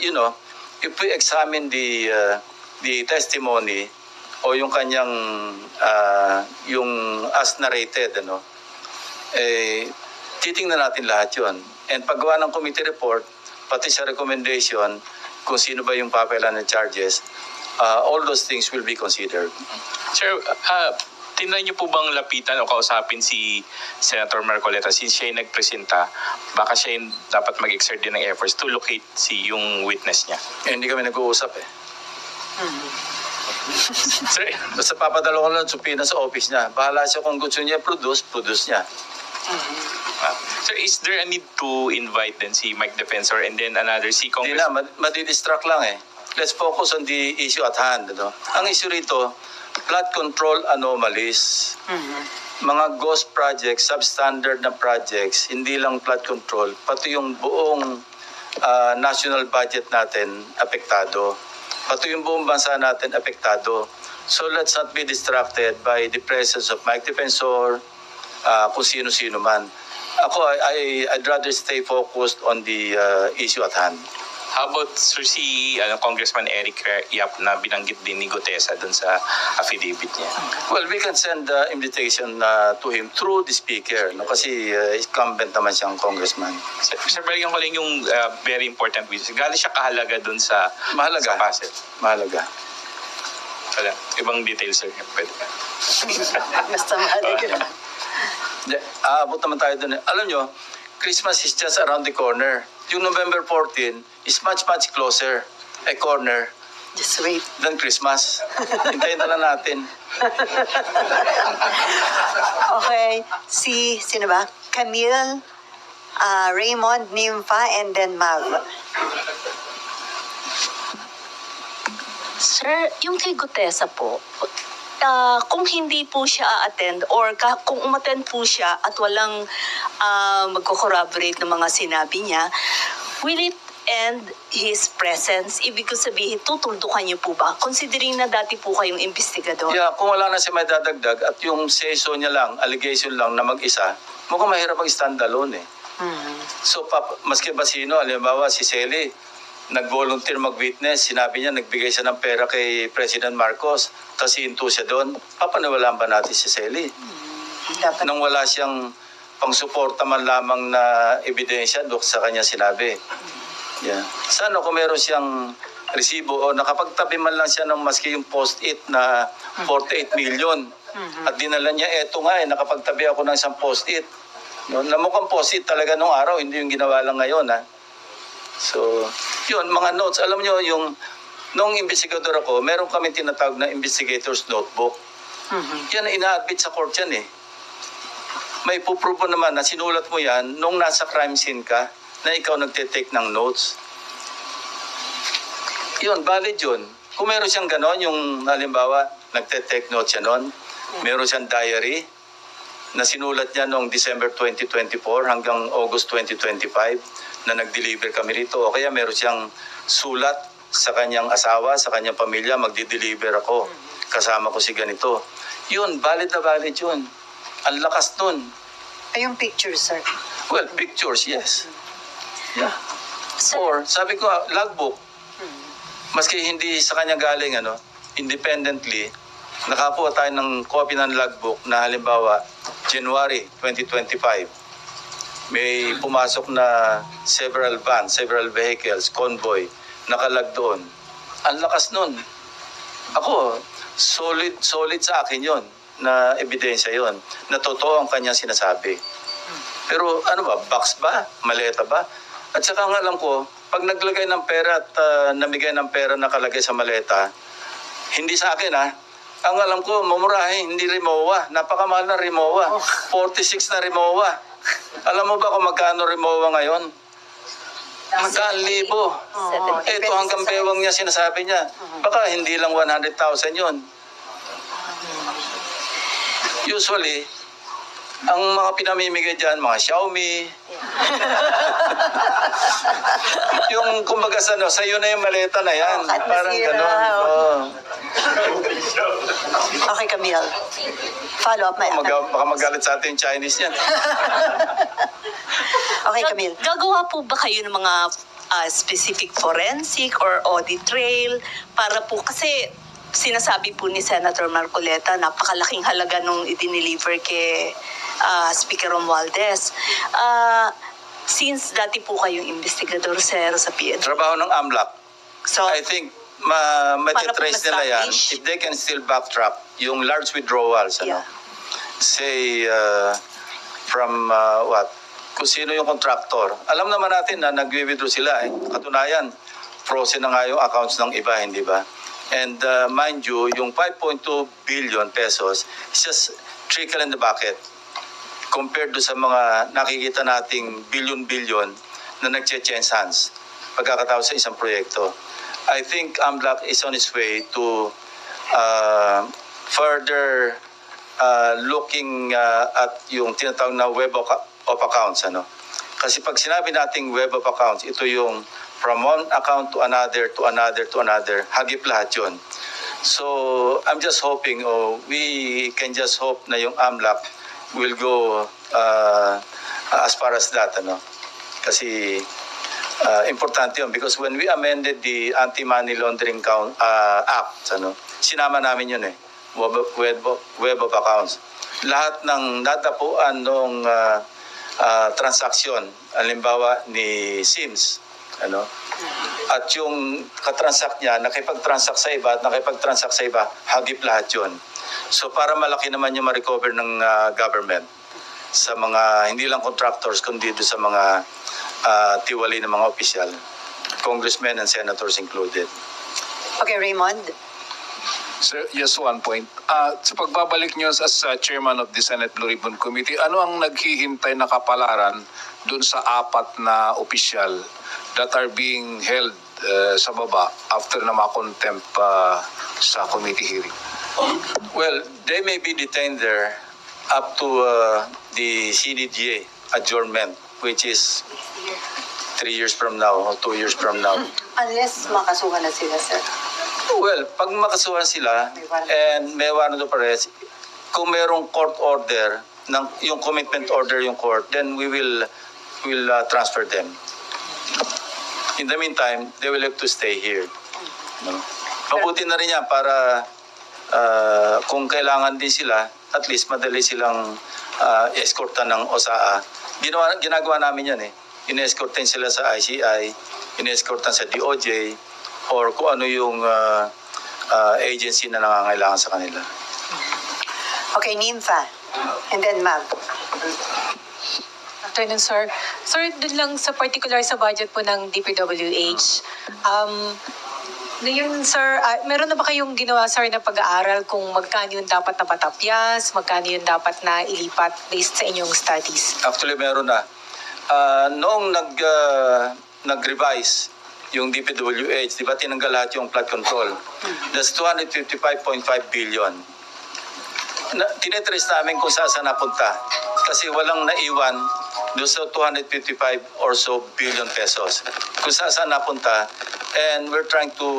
if we examine the testimony o yung kanyang yung as narrated, titingnan natin lahat yun. And paggawa ng committee report, pati sa recommendation, kung sino ba yung papelan ng charges, all those things will be considered. Sir, tinry niyo po bang lapitan o kausapin si Senator Marcoleta since siya yung nagpresenta? Baka siya yung dapat mag-exert din ng efforts to locate yung witness niya. Hindi kami nag-uusap eh. Sir, Basta papadala ko lang ng subpoena sa office niya. Bahala siya kung gusto niya produce niya. sir, is there a need to invite then si Mike Defensor and then another si Hindi Congress? na, madidistract lang eh. Let's focus on the issue at hand. No? Ang issue rito, flood control anomalies. Mga ghost projects, substandard na projects, hindi lang flood control, pati yung buong national budget natin apektado. Pati yung buong bansa natin apektado. So let's not be distracted by the presence of Mike Defensor, kung sino-sino man. Ako, I'd rather stay focused on the issue at hand. How about sir, si Congressman Eric Yap na binanggit din ni Gutesa dun sa affidavit niya? Well, we can send the invitation to him through the speaker, no? Kasi incumbent naman siyang congressman. Sir, balikan ko lang yung very important witness. Gaano siya kahalaga dun sa Mahalaga. sa puzzle? Mahalaga. Wala. Ibang details, sir. Pwede pa. Basta mahalaga. Aabot naman tayo dun. Alam nyo, Christmas is just around the corner. Yung November 14 is much, much closer a corner Just wait. than Christmas. Hintayin na lang natin. Okay, sino ba? Camille, Raymond, Nympha, and then Mav. Sir, yung kay Gutesa po, kung hindi po siya a-attend or kung umattend po siya at walang magko-corroborate ng mga sinabi niya, will it end his presence? Ibig ko sabihin, tutuldukan niyo po ba? Considering na dati po kayong investigador. Yeah, kung wala na siya may dadagdag at yung seso niya lang, allegation lang na mag-isa, mukhang mahirap mag-standalone eh. So, maski ba sino, halimbawa si Sally, nag-volunteer mag-witness, sinabi niya, nagbigay siya ng pera kay President Marcos, tapos hinto siya doon, papaniwalaan ba natin si Sally? Dapat. Nang wala siyang pangsuporta man lamang na ebidensya doon sa kanya sinabi. Yeah. Sana kung meron siyang resibo o nakapagtabi man lang siya ng maski yung post-it na 48 million. At dinala niya, eto nga nakapagtabi ako ng isang post-it. No, na mukhang post-it talaga nung araw, hindi yung ginawa lang ngayon ha. So, yun, mga notes. Alam nyo, nung investigador ako, meron kami tinatawag na investigator's notebook. Yan, ina-admit sa court yan eh. May puprobo naman na sinulat mo yan nung nasa crime scene ka na ikaw nagte-take ng notes. Yun, valid yun. Kung meron siyang ganon, yung halimbawa, nagte-take notes siya nun, meron siyang diary na sinulat niya noong December 2024 hanggang August 2025 na nag-deliver kami rito. O kaya meron siyang sulat sa kanyang asawa, sa kanyang pamilya, magdi-deliver ako. Kasama ko si ganito. Yun, valid na valid yun. Ang lakas nun. Ay, yung picture, sir. Well, pictures, yes. Yeah. Sir, Or, sabi ko, logbook. Maski hindi sa kanya galing, independently, nakakuha tayo ng copy ng logbook na halimbawa, January 2025. May pumasok na several vans, several vehicles, convoy, nakalag doon. Ang lakas nun. Ako, solid sa akin yon na ebidensya yon na totoo ang kanyang sinasabi. Pero ano ba, box ba? Maleta ba? At saka nga alam ko, pag naglagay ng pera at namigay ng pera nakalagay sa maleta, hindi sa akin ang alam ko, mumurahin, hindi Rimowa. Napakamahal na Rimowa. 46 na Rimowa. Alam mo ba kung magkano Rimowa ngayon? Magkaan libo. Ito hanggang bewang niya sinasabi niya. Baka hindi lang 100,000 yun. Usually, ang mga pinamimigay dyan, mga Xiaomi. Yung kumbaga sa'yo na yung maleta na yan. At Parang masira, gano'n. Oh. Okay, Camille. Follow up, Baka magalit sa atin yung Chinese yan. Okay, Camille. Gagawa po ba kayo ng mga specific forensic or audit trail para po, kasi sinasabi po ni Senator Marcoleta, napakalaking halaga nung idineliver kay Speaker Romualdez. Since dati po kayong investigador, sir, sa PNP. Trabaho ng AMLAC. So, I think Para po matitrace nila yan ma-establish. if they can still backtrack yung large withdrawals. yeah. say from what? Kung sino yung contractor. Alam naman natin na nag-withdraw sila eh. Katunayan, frozen na nga yung accounts ng iba, hindi ba? And mind you, yung 5.2 billion pesos is just trickle in the bucket compared do sa mga nakikita nating billion-billion na nag-change hands pagkakatapos sa isang proyekto. I think AMLAC is on its way to further looking at yung tinatawag na web of accounts. Kasi pag sinabi nating web of accounts, ito yung from one account to another, to another, to another, hagip lahat yun. So I'm just hoping, we can just hope na yung AMLAC will go as far as that. Kasi importante yun because when we amended the Anti-Money Laundering Act, sinama namin yun web of accounts. Lahat ng natapuan ng transaksyon, halimbawa ni Sims, at yung katransact niya, nakipag-transact sa iba at nakipag-transact sa iba, hagip lahat yun. So para malaki naman yung ma-recover ng government sa mga, hindi lang contractors, kundi doon sa mga tiwali ng mga opisyal, congressmen and senators included. Okay, Raymond. Sir, just one point. Sa pagbabalik niyo as chairman of the Senate Blue Ribbon Committee, ano ang naghihintay na kapalaran dun sa 4 na opisyal that are being held sa baba after na ma-contempt sa committee hearing? Well, they may be detained there up to the CDGA adjournment, which is 3 years from now or 2 years from now. Unless makasuhan na sila, sir. Well, pag makasuhan sila and may warrant of arrest, kung merong court order, yung commitment order yung court, then we will transfer them. In the meantime, they will have to stay here. Mabuti na rin yan para kung kailangan din sila, at least madali silang escortan ng OSAA. Ginagawa namin yan in-escortan sila sa ICI, in-escortan sa DOJ, or kung ano yung agency na nangangailangan sa kanila. Okay, Nympha. And then Ma'am. Afternoon, sir. Sir, dun lang sa particular sa budget po ng DPWH, ngayon, sir, meron na ba kayong ginawa, sir, na pag-aaral kung magkano yung dapat na patapyas, magkano yung dapat na ilipat based sa inyong studies? Actually, meron na. Noong nag-revise yung DPWH, di ba tinanggal lahat yung flood control? That's 255.5 billion. Tinetrace namin kung saan napunta. Kasi walang naiwan doon sa 255 or so billion pesos. Kung saan napunta. And we're trying to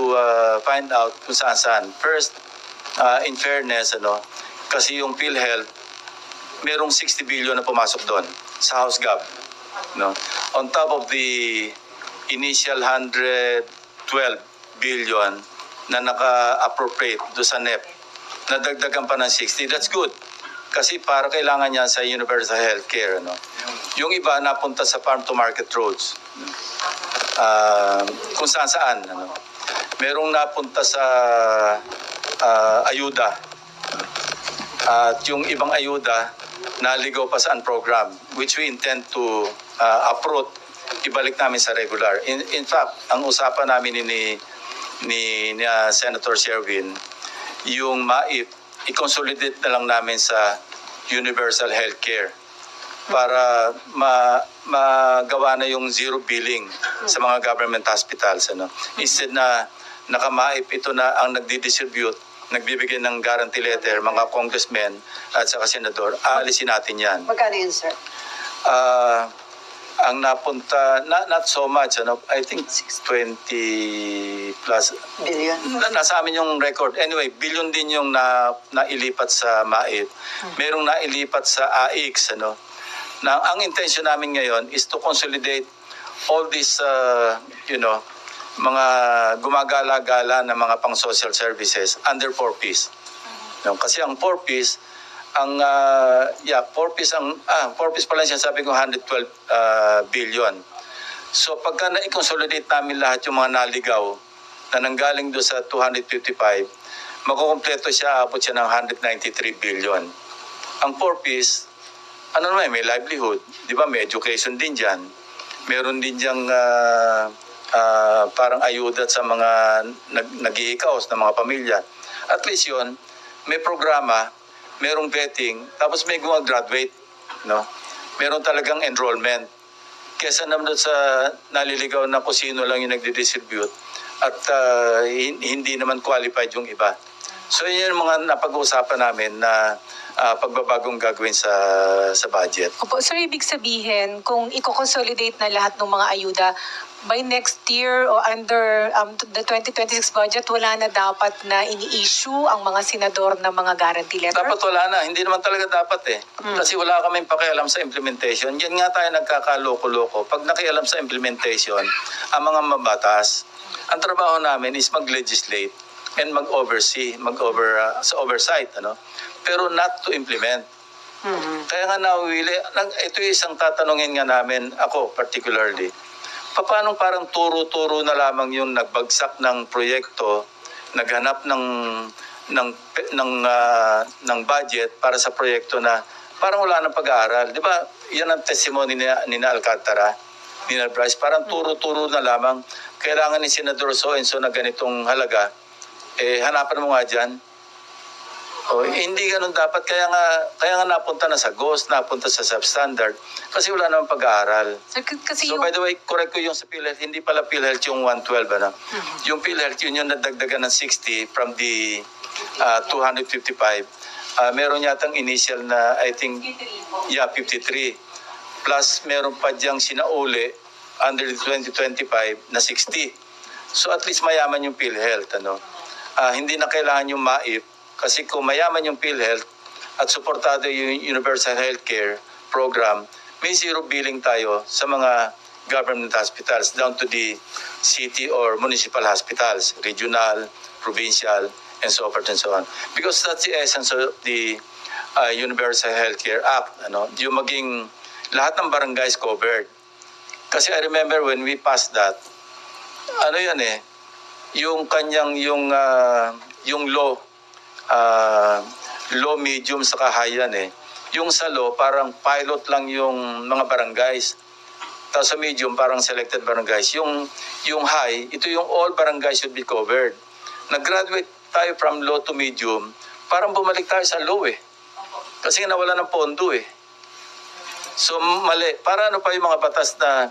find out kung saan. First, in fairness, kasi yung PhilHealth, merong 60 billion na pumasok doon sa House Gov. On top of the initial 112 billion na naka-appropriate do sa NEP, nadagdagan pa ng 60. That's good. Kasi para kailangan niya sa universal healthcare. Yung iba napunta sa farm to market roads. Kung saan. Merong napunta sa ayuda. At yung ibang ayuda, naligaw pa sa program, which we intend to uproot, ibalik namin sa regular. In fact, ang usapan namin ni Senator Sherwin, yung MAIP, i-consolidate na lang namin sa universal healthcare para magawa na yung zero billing sa mga government hospitals. Instead na nakamaip ito na ang nagdi-distribute, nagbibigay ng guarantee letter, mga congressmen at saka senador, aalisin natin yan. Magkano yun, sir? Ang napunta, not so much, I think 20 plus. Billion. Nasa amin yung record. Anyway, billion din yung nailipat sa MAIP. Merong nailipat sa AIX, Na ang intention namin ngayon is to consolidate all these, mga gumagala-gala na mga pang-social services under 4Ps. Kasi ang 4Ps, 4Ps pala siya, sabi ko 112 billion. So pagka na-consolidate namin lahat yung mga naligaw na nanggaling doon sa 255, makukumpleto siya, abot siya ng 193 billion. Ang 4Ps, ano naman, may livelihood. Di ba? May education din dyan. Meron din diyang parang ayuda sa mga nag-iikaos na mga pamilya. At least yun, may programa, merong vetting, tapos may graduate, no? Meron talagang enrollment. Kesa naman sa naliligaw na kung sino lang yung nagdi-distribute at hindi naman qualified yung iba. So yun yung mga napag-uusapan namin na pagbabagong gagawin sa budget. Opo, sir, ibig sabihin, kung i-consolidate na lahat ng mga ayuda, by next year o under the 2026 budget, wala na dapat na ini-issue ang mga senador ng mga guarantee letter? Dapat wala na. Hindi naman talaga dapat eh. Kasi wala kaming pakialam sa implementation. Yan nga tayo nagkakaloko-loko. Pag nakialam sa implementation, ang mga mabatas, ang trabaho namin is mag-legislate and mag-oversee, sa oversight, ano? Pero not to implement. Kaya nga nawili, ito yung isang tatanungin nga namin, ako particularly, paano parang turo-turo na lamang yung nagbagsak ng proyekto, naghanap ng budget para sa proyekto na parang wala nang pag-aaral. Di ba? Yan ang testimony ni Alcantara, ni Bryce. Parang turo-turo na lamang. Kailangan ni Senador So-and-so na ganitong halaga. Hanapan mo nga dyan. Hindi ganun dapat. Kaya nga napunta na sa GOS, napunta sa substandard. Kasi wala namang pag-aaral. Sir, kasi So by the way, correct ko yung sa PhilHealth, hindi pala PhilHealth yung 112, ano? Yung PhilHealth, yun yung nadagdagan ng 60 from the 255. Meron yatang initial na, I think, 53. Plus, meron pa diyang sinauli under the 2025 na 60. So at least mayaman yung PhilHealth, ano? Hindi na kailangan yung MAIP kasi kung mayaman yung PhilHealth at suportado yung Universal Healthcare Program, may zero billing tayo sa mga government hospitals down to the city or municipal hospitals, regional, provincial, and so forth and so on. Because that's the essence of the Universal Healthcare Act, ano? Yung maging lahat ng barangays covered. Kasi I remember when we passed that, ano yan yung kanyang yung law medium sa kahayan yung sa law parang pilot lang yung mga barangays, tapos sa medium parang selected barangays, yung high ito yung all barangays should be covered. Nag-graduate tayo from low to medium, parang bumalik tayo sa low kasi nawala ng pondo so mali. Para ano pa yung mga batas na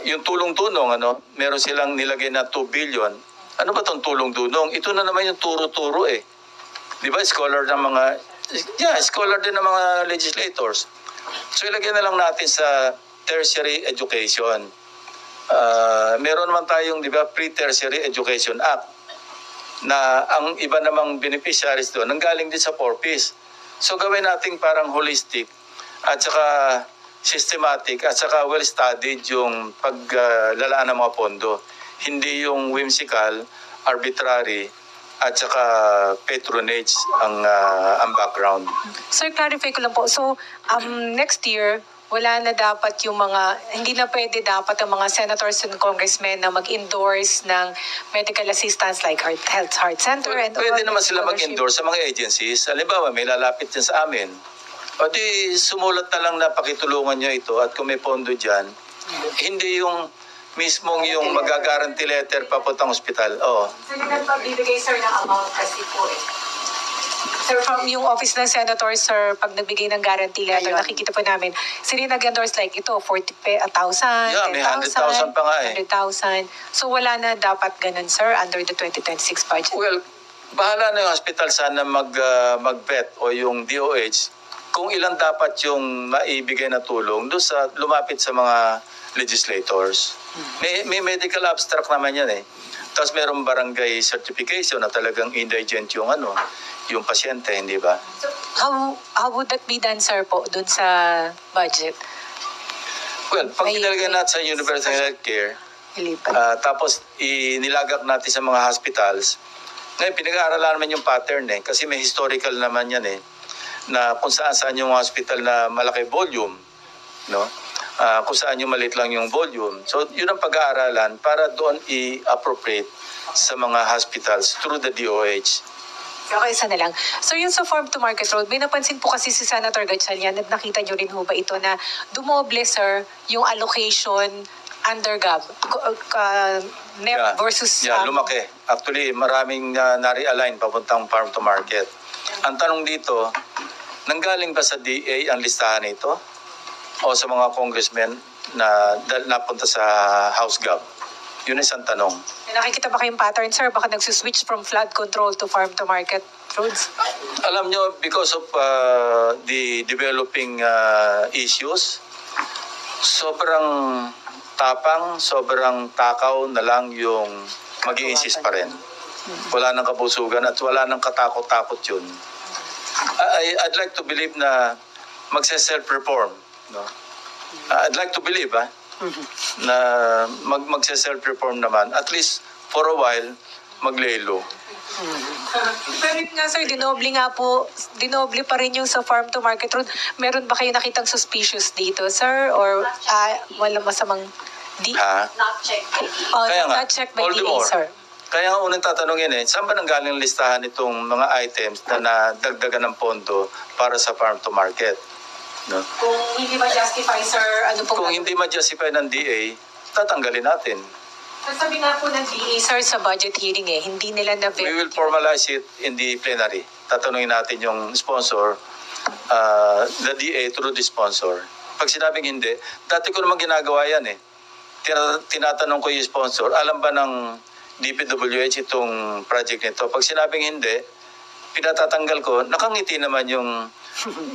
yung tulong-tunong, ano, meron silang nilagay na 2 billion. Ano ba tong tulong-tunong? Ito na naman yung turo-turo Di ba? Scholar din ng mga legislators. So ilagay na lang natin sa tertiary education. Meron naman tayong, di ba, Pre-Tertiary Education Act na ang iba namang beneficiaries doon nanggaling din sa 4Ps. So gawin natin parang holistic at saka systematic at saka well-studied yung paglalaan ng mga pondo. Hindi yung whimsical, arbitrary, at saka patronage ang background. Sir, clarify ko lang po. So, next year, wala na dapat yung hindi na pwede dapat ang mga senators and congressmen na mag-endorse ng medical assistance like Heart Center and Pwede naman sila mag-endorse sa mga agencies. Halimbawa, may lalapit yan sa amin. O di sumulat na lang na pakitulungan nyo ito at kung may pondo dyan, hindi yung mismong yung mag-guarantee letter papuntang ospital. Sir, nagbibigay sir ng amount kasi po Sir, from yung office ng senator, sir, pag nagbigay ng guarantee letter, nakikita po namin, sila nag-endorse like ito, 40,000, Yeah, may 100,000 pa nga 100,000. So wala na dapat ganun, sir, under the 2026 budget? Well, bahala na yung hospital sana mag-vet o yung DOH kung ilan dapat yung maibigay na tulong doon sa lumapit sa mga legislators. May medical abstract naman yan Tapos merong barangay certification na talagang indigent yung yung pasyente, hindi ba? So, how would that be done, sir, po, dun sa budget? Well, pag inilagay natin sa universal healthcare, tapos inilagak natin sa mga hospitals, ngayon pinag-aaralan naman yung pattern kasi may historical naman yan na kung saan yung hospital na malaki volume, no? Kung saan yung maliit lang yung volume. So, yun ang pag-aaralan para doon i-appropriate sa mga hospitals through the DOH. Okay, isa na lang. So yung sa Farm to Market Road, may napansin po kasi si Senator Gatchalian at nakita nyo rin ho ba ito na dumoble, sir, yung allocation under GAB, NEP versus... lumaki. Actually, maraming nare-align papuntang farm to market. Ang tanong dito, nanggaling ba sa DA ang listahan nito? O sa mga congressmen na napunta sa House GAB? Yun isang tanong. Nakikita ba kayong pattern, sir? Baka nagsuswitch from flood control to farm to market roads? Alam nyo, because of the developing issues, sobrang tapang, sobrang takaw na lang yung mag-i-insist pa rin. Wala nang kapusugan at wala nang katakot-takot yun. I'd like to believe na magse-self-reform. No? I'd like to believe na magse-self-reform naman. At least for a while, maglelo. Pero yun nga, sir, dinoble pa rin yung sa farm to market road. Meron ba kayo nakitang suspicious dito, sir? Or wala masamang... Ha? Kaya nga, not checked by all the DA, more. sir. Kaya nga unang tatanungin saan ba nanggaling listahan itong mga items na nadagdagan ng pondo para sa farm to market? No? Kung hindi ba justify, sir, ano po? Kung hindi ma-justify ng DA, tatanggalin natin. Sabi nga po ng DA, sir, sa budget hearing hindi nila na... We will formalize it in the plenary. Tatanungin natin yung sponsor, the DA through the sponsor. Pag sinabing hindi, dati ko naman ginagawa yan Tinatanong ko yung sponsor, alam ba ng DPWH itong project nito? Pag sinabing hindi, pinatatanggal ko, nakangiti naman yung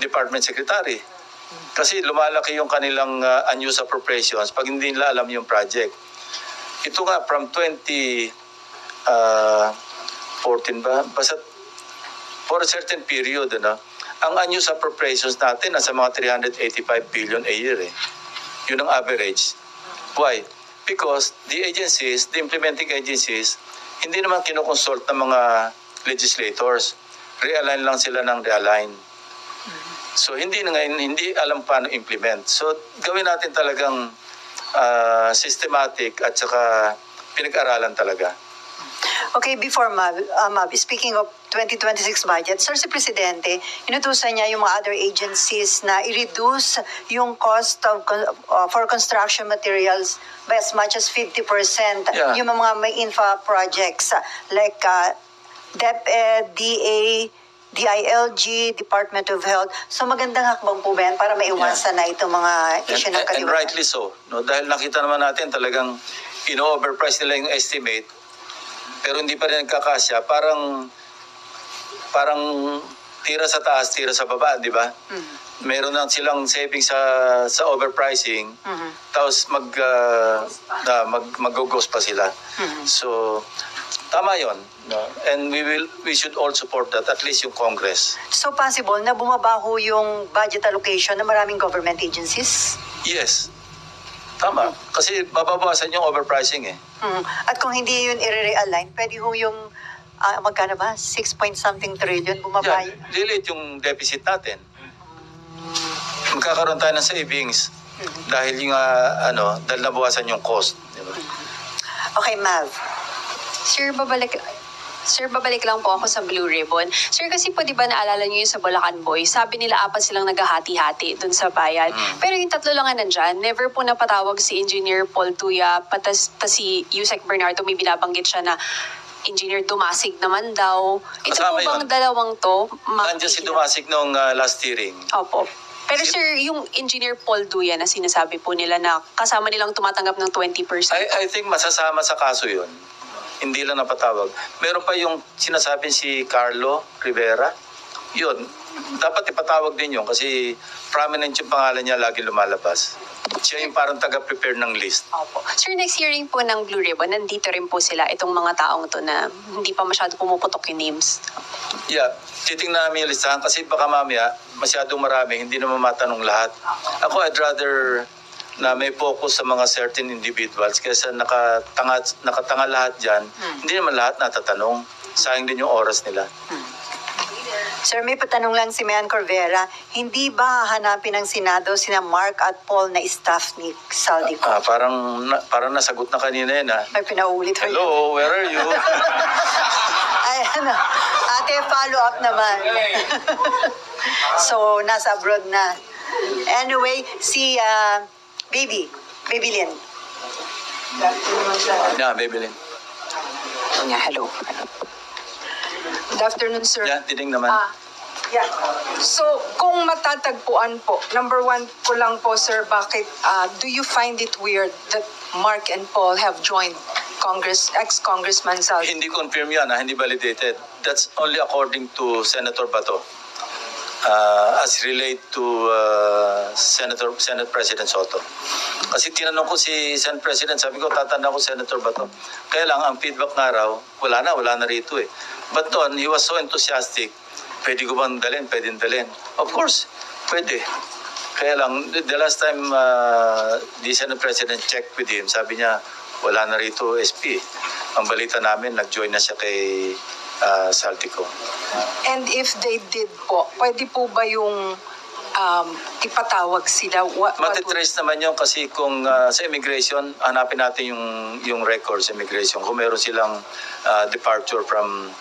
department secretary. Kasi lumalaki yung kanilang unused appropriations pag hindi nila alam yung project. Ito nga, from 2014 ba? Basta for a certain period, ang unused appropriations natin nasa mga 385 billion a year. Yun ang average. Why? Because the agencies, the implementing agencies, hindi naman kinoconsult ng mga legislators. Realign lang sila ng realign. So hindi alam paano implement. So gawin natin talagang systematic at saka pinag-aralan talaga. Okay, before Mab, speaking of 2026 budget, Sir, si Presidente, inutusan niya yung mga other agencies na i-reduce yung cost of for construction materials by as much as 50%. Yeah. Yung mga may infra projects like DepEd, DA, DILG, Department of Health. So magandang hakbang po ba yan para maiwasan na itong mga issue ng And kaliwatan? rightly so. No? Dahil nakita naman natin talagang ino-overprice nila yung estimate pero hindi pa rin nagkakasya. Parang tira sa taas, tira sa baba, di ba? Meron na silang savings sa overpricing, tapos mag-ghost pa sila. So, tama yon, no? And we should all support that, at least yung Congress. So possible na bumabaho yung budget allocation ng maraming government agencies? Yes, tama. Kasi mababawasan yung overpricing At kung hindi yun i-realign, pwede ho yung magkano ba? 6-point-something trillion bumaba. Yeah, delete yung deficit natin. Magkakaroon tayo ng savings dahil yung dahil nabawasan yung cost. Diba? Okay, Mav. Sir, babalik lang po ako sa Blue Ribbon. Sir, kasi po di ba naalala niyo yung sa Bulacan Boys, sabi nila 4 silang naghahati-hati dun sa bayan. Pero yung 3 lang nga nandyan, never po napatawag si Engineer Paul Tuya, patas si Yusek Bernardo, may binabanggit siya na Engineer Dumasig naman daw. Ito Kasama po bang yun. dalawang to? Nandiyan si Dumasig nung last hearing. Opo. Pero sir, yung Engineer Paul Duya na sinasabi po nila na kasama nilang tumatanggap ng 20%. I think masasama sa kaso yun. Hindi lang napatawag. Meron pa yung sinasabing si Carlo Rivera. Yun, dapat ipatawag din yun kasi prominent yung pangalan niya lagi lumalabas. Siya yung parang taga-prepare ng list. Opo. Sir, next hearing po ng Blue Ribbon, nandito rin po sila, itong mga taong to na hindi pa masyado pumuputok yung names. Yeah, titingnan namin yung listahan kasi baka mamaya masyadong marami, hindi naman matanong lahat. Ako, I'd rather na may focus sa mga certain individuals kaysa nakatanga lahat dyan. Hindi naman lahat natatanong. Sayang din yung oras nila. Sir, may patanong lang si Mayan Corvera. Hindi ba hahanapin ng Senado sina Mark at Paul na staff ni Saldico? Parang nasagot na kanina yun May pinaulit. Hello, where are you? Ayan. follow up naman. So, nasa abroad na. Anyway, si Baby Lynn. Yeah, Babylin. Yeah, hello. Good afternoon, sir. Yeah, tining naman. Yeah. So, kung matatagpuan po, number one ko lang po, sir, bakit do you find it weird that Mark and Paul have joined ex-Congressman Sal? Hindi confirm yan, hindi validated. That's only according to Senator Bato. As relate to Senate President Soto. Kasi tinanong ko si Senate President, sabi ko, tatanda ko Senator Bato. Kaya lang, ang feedback nga raw, wala na rito eh. But doon, he was so enthusiastic, pwede ko bang dalhin, pwedeng dalhin. Of course, pwede. Kaya lang, the last time the Senate President checked with him, sabi niya, wala na rito SP. Ang balita namin, nag-join na siya kay Saltico. And if they did po, pwede po ba yung ipatawag sila? Matitrace naman yun kasi kung sa immigration, hanapin natin yung record sa immigration. Kung meron silang departure from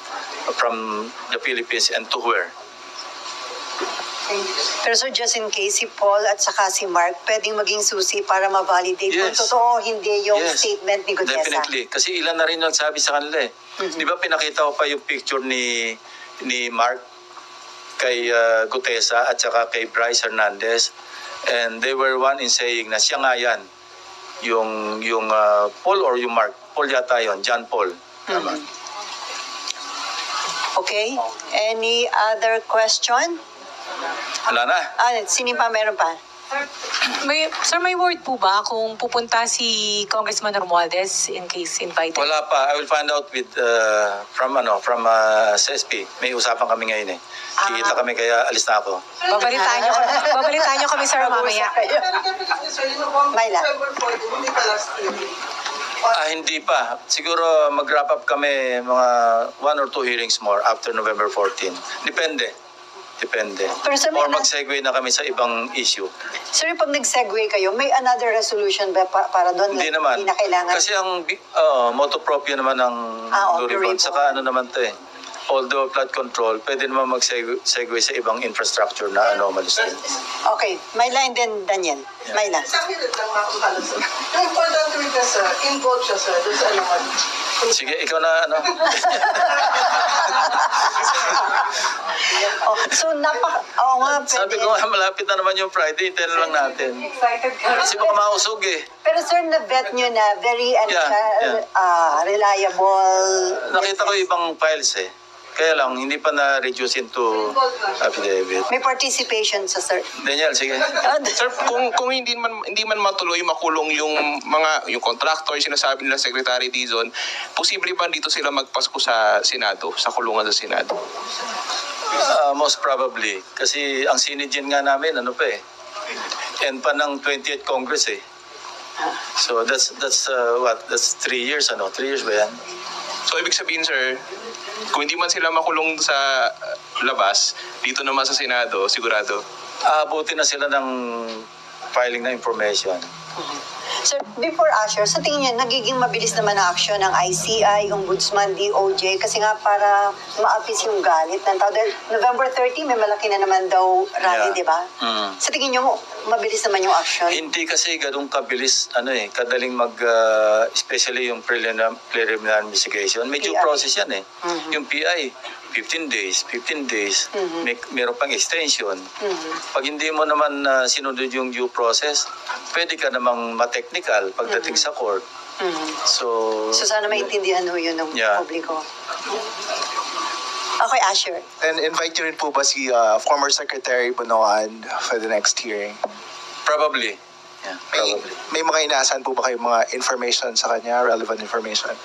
the Philippines and to where. Pero so just in case, si Paul at saka si Mark, pwedeng maging susi para ma-validate kung Yes. totoo hindi yung Yes, statement ni Gutesa. Definitely. Kasi ilan na rin nagsabi sa kanila eh. Di ba pinakita ko pa yung picture ni Mark kay Gutesa at saka kay Bryce Hernandez, and they were one in saying na siya nga yan, yung Paul or yung Mark, Paul yata yon, John Paul. Tama. Okay? Any other question? Wala na. Sino pa meron pa? Sir, may word po ba kung pupunta si Congressman Romualdez in case invited? Wala pa. I will find out with from CSP. May usapan kami ngayon eh. Kikita kami kaya alis na ako. Babalitaan niyo kami, sir, mamaya. Myla. Hindi pa. Siguro mag-wrap up kami mga 1 or 2 hearings more after November 14. Depende. Pero sir, Or mag-segue na kami sa ibang issue. Sir, pag nag-segue kayo, may another resolution ba para doon? Hindi naman. Hindi na kailangan. Kasi ang motto proprio naman ng Blue Blue Ribbon. Ribbon. Saka ano naman to eh. Although flood control, pwede naman mag-segue sa ibang infrastructure na anomalies din. Okay, Myla and then Daniel. Myla. Sa akin lang makakalala, sir. Yung importante rin ka, sir, involved siya, sir, doon sa anomaly. Sige, ikaw na ano. So, oo nga, pwede. Sabi ko nga, malapit na naman yung Friday, hintayin lang natin. Kasi baka mausog eh. Pero sir, na-vet nyo na very reliable. Nakita ko ibang files eh. Kaya lang, hindi pa na-reduce into affidavit. May participation sa sir. Daniel, sige. Sir, kung hindi man matuloy makulong yung contractor, sinasabi nila Secretary Dizon, posible ba dito sila magpasko sa Senado, sa kulungan sa Senado? Most probably. Kasi ang sinidyan nga namin, ano pa eh. End pa ng 20th Congress eh. So that's what? That's 3 years, 3 years ba yan? So, ibig sabihin, sir, kung hindi man sila makulong sa labas, dito naman sa Senado, sigurado. Aabutin na sila ng filing na information. Sir, before Asher, sa tingin niyo, nagiging mabilis naman ang aksyon ng ICI, Ombudsman, DOJ, kasi nga para maapis yung galit ng tao. Dahil November 30, may malaki na naman daw rally, Yeah. di ba? Sa tingin niyo, mabilis naman yung aksyon? Hindi kasi ganun kabilis, kadaling especially yung preliminary investigation. May due PI. process yan eh. Yung PI, 15 days, meron pang extension. Pag hindi mo naman sinunod yung due process, pwede ka namang ma-technical pagdating sa court. So So, sana maintindihan ho yun ng Yeah. publiko. Okay, Asher. And invite nyo rin po ba si former Secretary Bonoan for the next hearing? probably. Yeah, probably. May mga inaasahan po ba kayo mga information sa kanya, relevant information?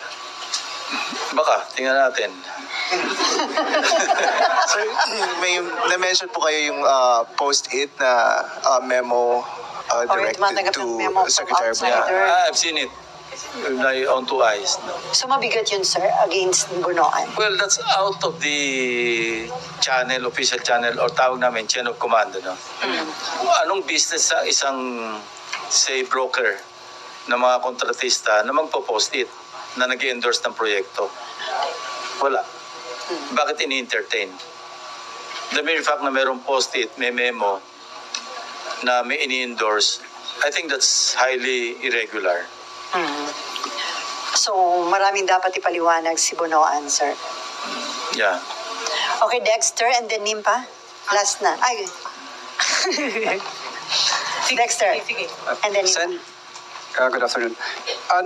Baka, tingnan natin. Sir, may na-mention po kayo yung post-it na memo directed tumatanggap to ng memo from Secretary outside. Bonoan. I've seen it with my own 2 eyes. No? So, mabigat yun, sir, against Bunoan. Well, that's out of the channel, official channel, or tawag namin, chain of command. No? Anong business sa isang, say, broker na mga kontratista na magpo-post it na nag-endorse ng proyekto? Wala. Bakit ini-entertain? The mere fact na mayroong post-it, may memo, na may ini-endorse, I think that's highly irregular. So, maraming dapat ipaliwanag si Bono answer. Yeah. Okay, Dexter and then Nimpa. Last na. Ay. Dexter. And then Nimpa. Sen, good afternoon.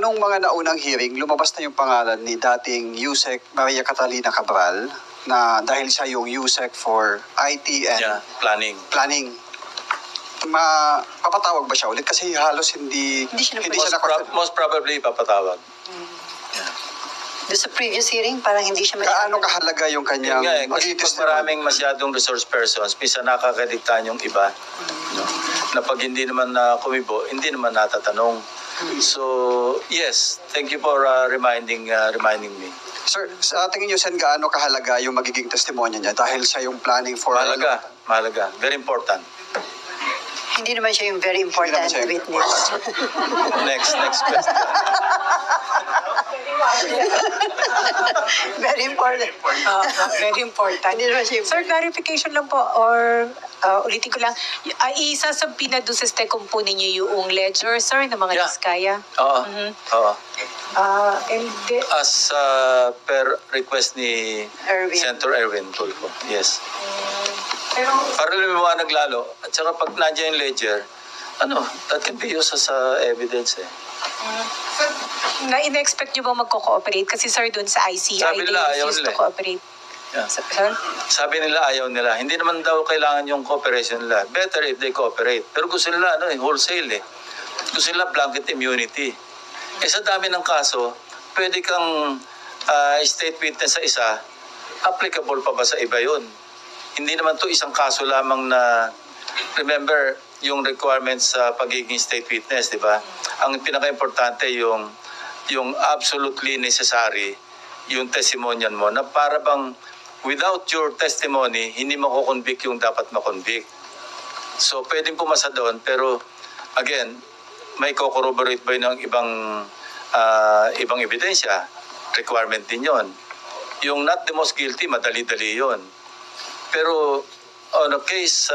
Nung mga naunang hearing, lumabas na yung pangalan ni dating Yusek Maria Catalina Cabral na dahil siya yung Yusek for IT and Yeah, planning. planning. Papatawag ba siya ulit? Kasi halos hindi siya Most probably papatawag. Doon sa previous hearing, parang hindi siya Kaano kahalaga yung kanyang Kasi magiging pag maraming masyadong resource persons, minsan nakakadiktahan yung iba. No? Na pag hindi naman na kumibo, hindi naman natatanong. So, yes, thank you for reminding me. Sir, sa tingin niyo, Sen, gaano kahalaga yung magiging testimonya niya dahil siya yung planning for... Mahalaga. Very important. Hindi naman siya yung very important Hindi naman siya yung witness. Next question. Very important. Very important. Hindi naman siya yung... Sir, clarification lang po or ulitin ko lang, isasabi na doon sa STECOM po ninyo yung ledger, sir, ng mga Yeah. Diskaya. Oo. Oo. And the, As per request ni Erwin. Senator Erwin Tulfo. Yes. pero Para lumiwanag lalo. At saka pag nandiyan yung ledger, that can be used as evidence eh. in-expect nyo ba magko-cooperate? Kasi sir, doon sa ICI, Sabi they nila, ayaw refused nila to eh. cooperate. Yeah. Sir? Sabi nila ayaw nila. Hindi naman daw kailangan yung cooperation nila. Better if they cooperate. Pero gusto nila wholesale eh. Gusto nila blanket immunity. Sa dami ng kaso, pwede kang state witness sa isa, applicable pa ba sa iba yun? Hindi naman to isang kaso lamang na, remember, yung requirements sa pagiging state witness, di ba? Ang pinaka-importante yung absolutely necessary, yung testimonial mo, na para bang without your testimony, hindi mako-convict yung dapat makonvict. So, pwedeng pumasa doon, pero again, may co-corroborate ba yun ng ibang ebidensya? Requirement din yon. Yung not the most guilty, madali-dali yon. Pero on a case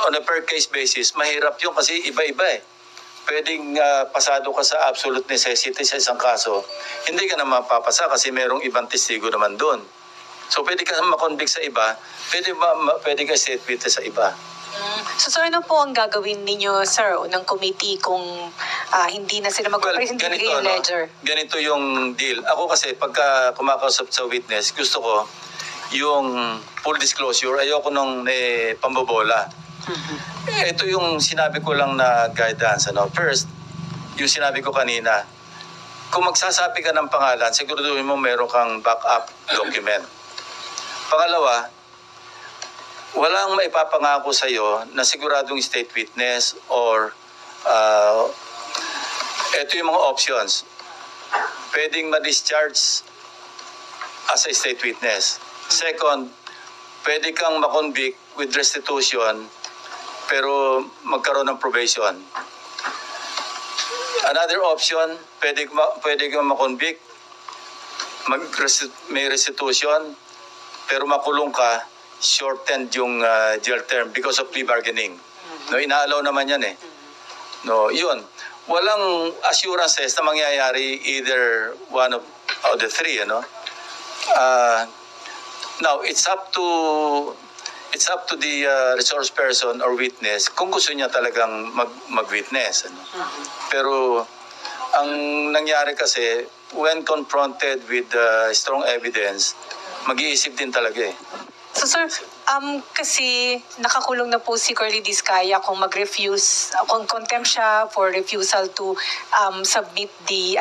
on a per case basis, mahirap yun kasi iba-iba eh. Pwedeng pasado ka sa absolute necessity sa isang kaso, hindi ka na mapapasa kasi merong ibang testigo naman doon. So pwede ka makonvict sa iba, pwede ka state witness sa iba. So sir, ano po ang gagawin ninyo, sir, ng committee kung hindi na sila mag-cooperate, hindi bigay yung ledger? Ganito yung deal. Ako kasi pagka kumakausap sa witness, gusto ko yung full disclosure. Ayoko nung pambobola. Ito yung sinabi ko lang na guidance. First, yung sinabi ko kanina, kung magsasabi ka ng pangalan, siguraduhin mo meron kang backup document. Pangalawa, walang maipapangako sa iyo na siguradong state witness or ito yung mga options. Pwedeng ma-discharge as a state witness. Second, pwede kang makonvict with restitution pero magkaroon ng probation. Another option, pwede kang makonvict, may restitution pero makulong ka, shortened yung jail term because of plea bargaining. Inaalaw naman yan eh. Yun. Walang assurances na mangyayari either one of the three, Now, it's up to the resource person or witness kung gusto niya talagang mag-witness. Pero ang nangyari kasi, when confronted with strong evidence, mag-iisip din talaga eh. So sir, kasi nakakulong na po si Curly Diskaya kung mag-refuse, kung contempt siya for refusal to submit the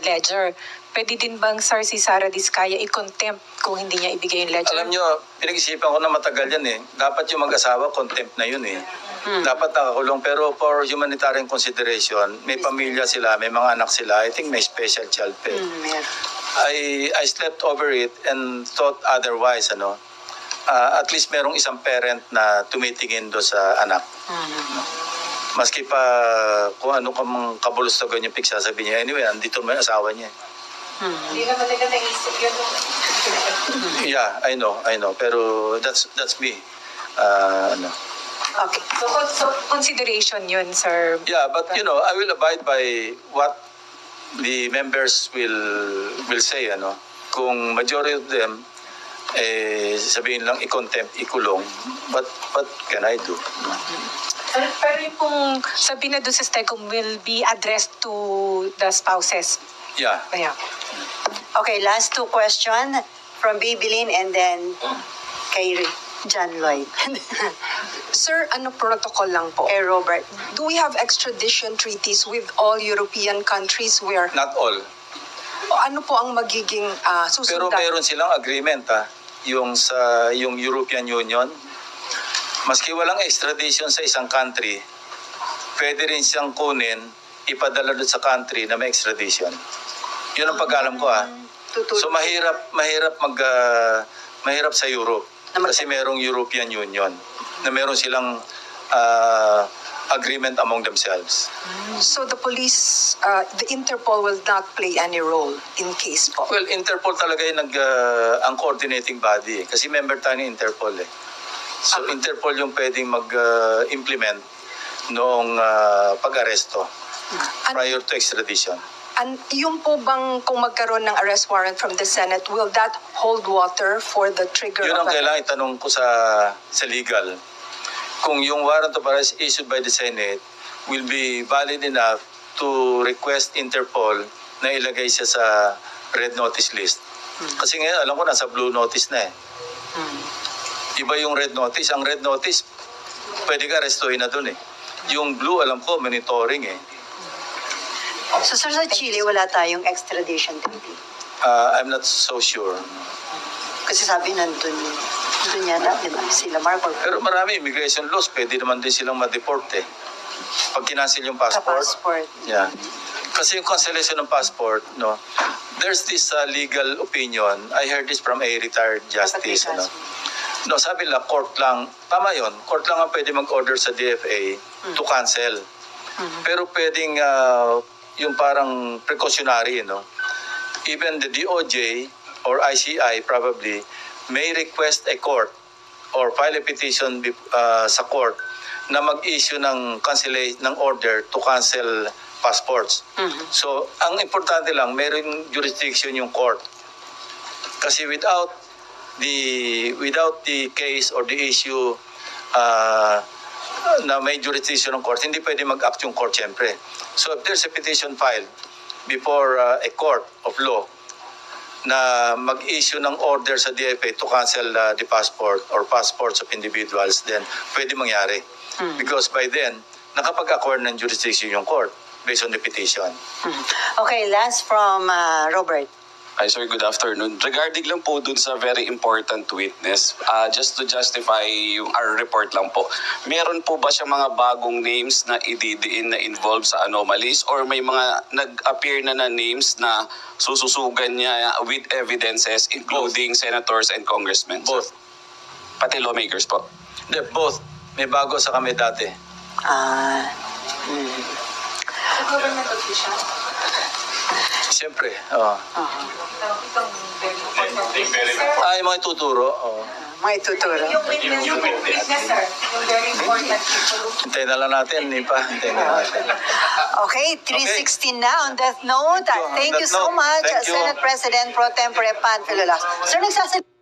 ledger. Pwede din bang sir si Sara Diskaya i-contempt kung hindi niya ibigay yung ledger? Alam nyo, pinag-isipan ko na matagal yan eh. Dapat yung mag-asawa, contempt na yun eh. Dapat nakakulong. Pero for humanitarian consideration, may pamilya sila, may mga anak sila. I think may special child pay. I slept over it and thought otherwise, at least merong isang parent na tumitingin do sa anak. Maski pa kung ano kamang kabulustagan yung pigsasabi niya. Anyway, andito may asawa niya. Hindi naman nila naisip yun. Yeah, I know. Pero that's me. Okay. So consideration yun, sir. Yeah, but I will abide by what the members will say, Kung majority of them sabihin lang i-contempt, ikulong, what can I do? Pero yung pong sabi na doon sa STECOM will be addressed to the spouses. Yeah. Kaya. Okay, last two question from Babylin and then kay John Lloyd. Sir, ano protocol lang po? Kay Robert. Do we have extradition treaties with all European countries where Not all. ano po ang magiging Pero susundan? meron silang agreement, yung European Union. Maski walang extradition sa isang country, pwede rin siyang kunin, ipadala doon sa country na may extradition. Yun ang pag-alam ko, So mahirap mahirap sa Europe kasi merong European Union na meron silang agreement among themselves. So the police, the Interpol will not play any role in case po? Well, Interpol talaga yung ang coordinating body kasi member tayo ng Interpol So Interpol yung pwedeng mag-implement noong pag-aresto prior to extradition. And yung po bang kung magkaroon ng arrest warrant from the Senate, will that hold water for the trigger Yun of ang kailangan itanong ko sa legal. Kung yung warrant of arrest issued by the Senate will be valid enough to request Interpol na ilagay siya sa red notice list. Kasi ngayon, alam ko, nasa blue notice na Iba yung red notice. Ang red notice, pwede ka arestuhin na dun Yung blue, alam ko, monitoring So sir, sa Chile, wala tayong extradition treaty. I'm not so sure. Kasi sabi nandun yata, di ba? Sila Marco. Pero marami immigration laws, pwede naman din silang ma-deport Pag kinancel yung passport. Yeah. Kasi yung cancellation ng passport, there's this legal opinion. I heard this from a retired justice, sabi nila, court lang, tama yun, court lang ang pwede mag-order sa DFA to cancel. Pero pwedeng yung parang precautionary, Even the DOJ or ICI probably may request a court or file a petition sa court na mag-issue ng cancellation ng order to cancel passports. So, ang importante lang, mayroong jurisdiction yung court. Kasi without the case or the issue na may jurisdiction ng court, hindi pwede mag-act yung court syempre. So if there's a petition filed before a court of law na mag-issue ng order sa DFA to cancel the passport or passports of individuals, then pwede mangyari. Because by then, nakapag-acquire ng jurisdiction yung court based on the petition. Okay, last from Robert. Hi sir, good afternoon. Regarding lang po dun sa very important witness, just to justify our report lang po, meron po ba siya mga bagong names na ididiin na involved sa anomalies or may mga nag-appear na names na sususugan niya with evidences including senators and congressmen? Both. Pati lawmakers po? Hindi, both. May bago sa kami dati. Government official? Siyempre, Itong very important. Yung mga ituturo, May tuturo. Yung witness, sir. Yung very important people. Hintayin na lang natin, hintayin na natin. Okay, 3:16 na. On that note, Thank you. thank you so much, Thank you. Senate President Pro Tempore Panfilo Lacson. Sir, nagsasalita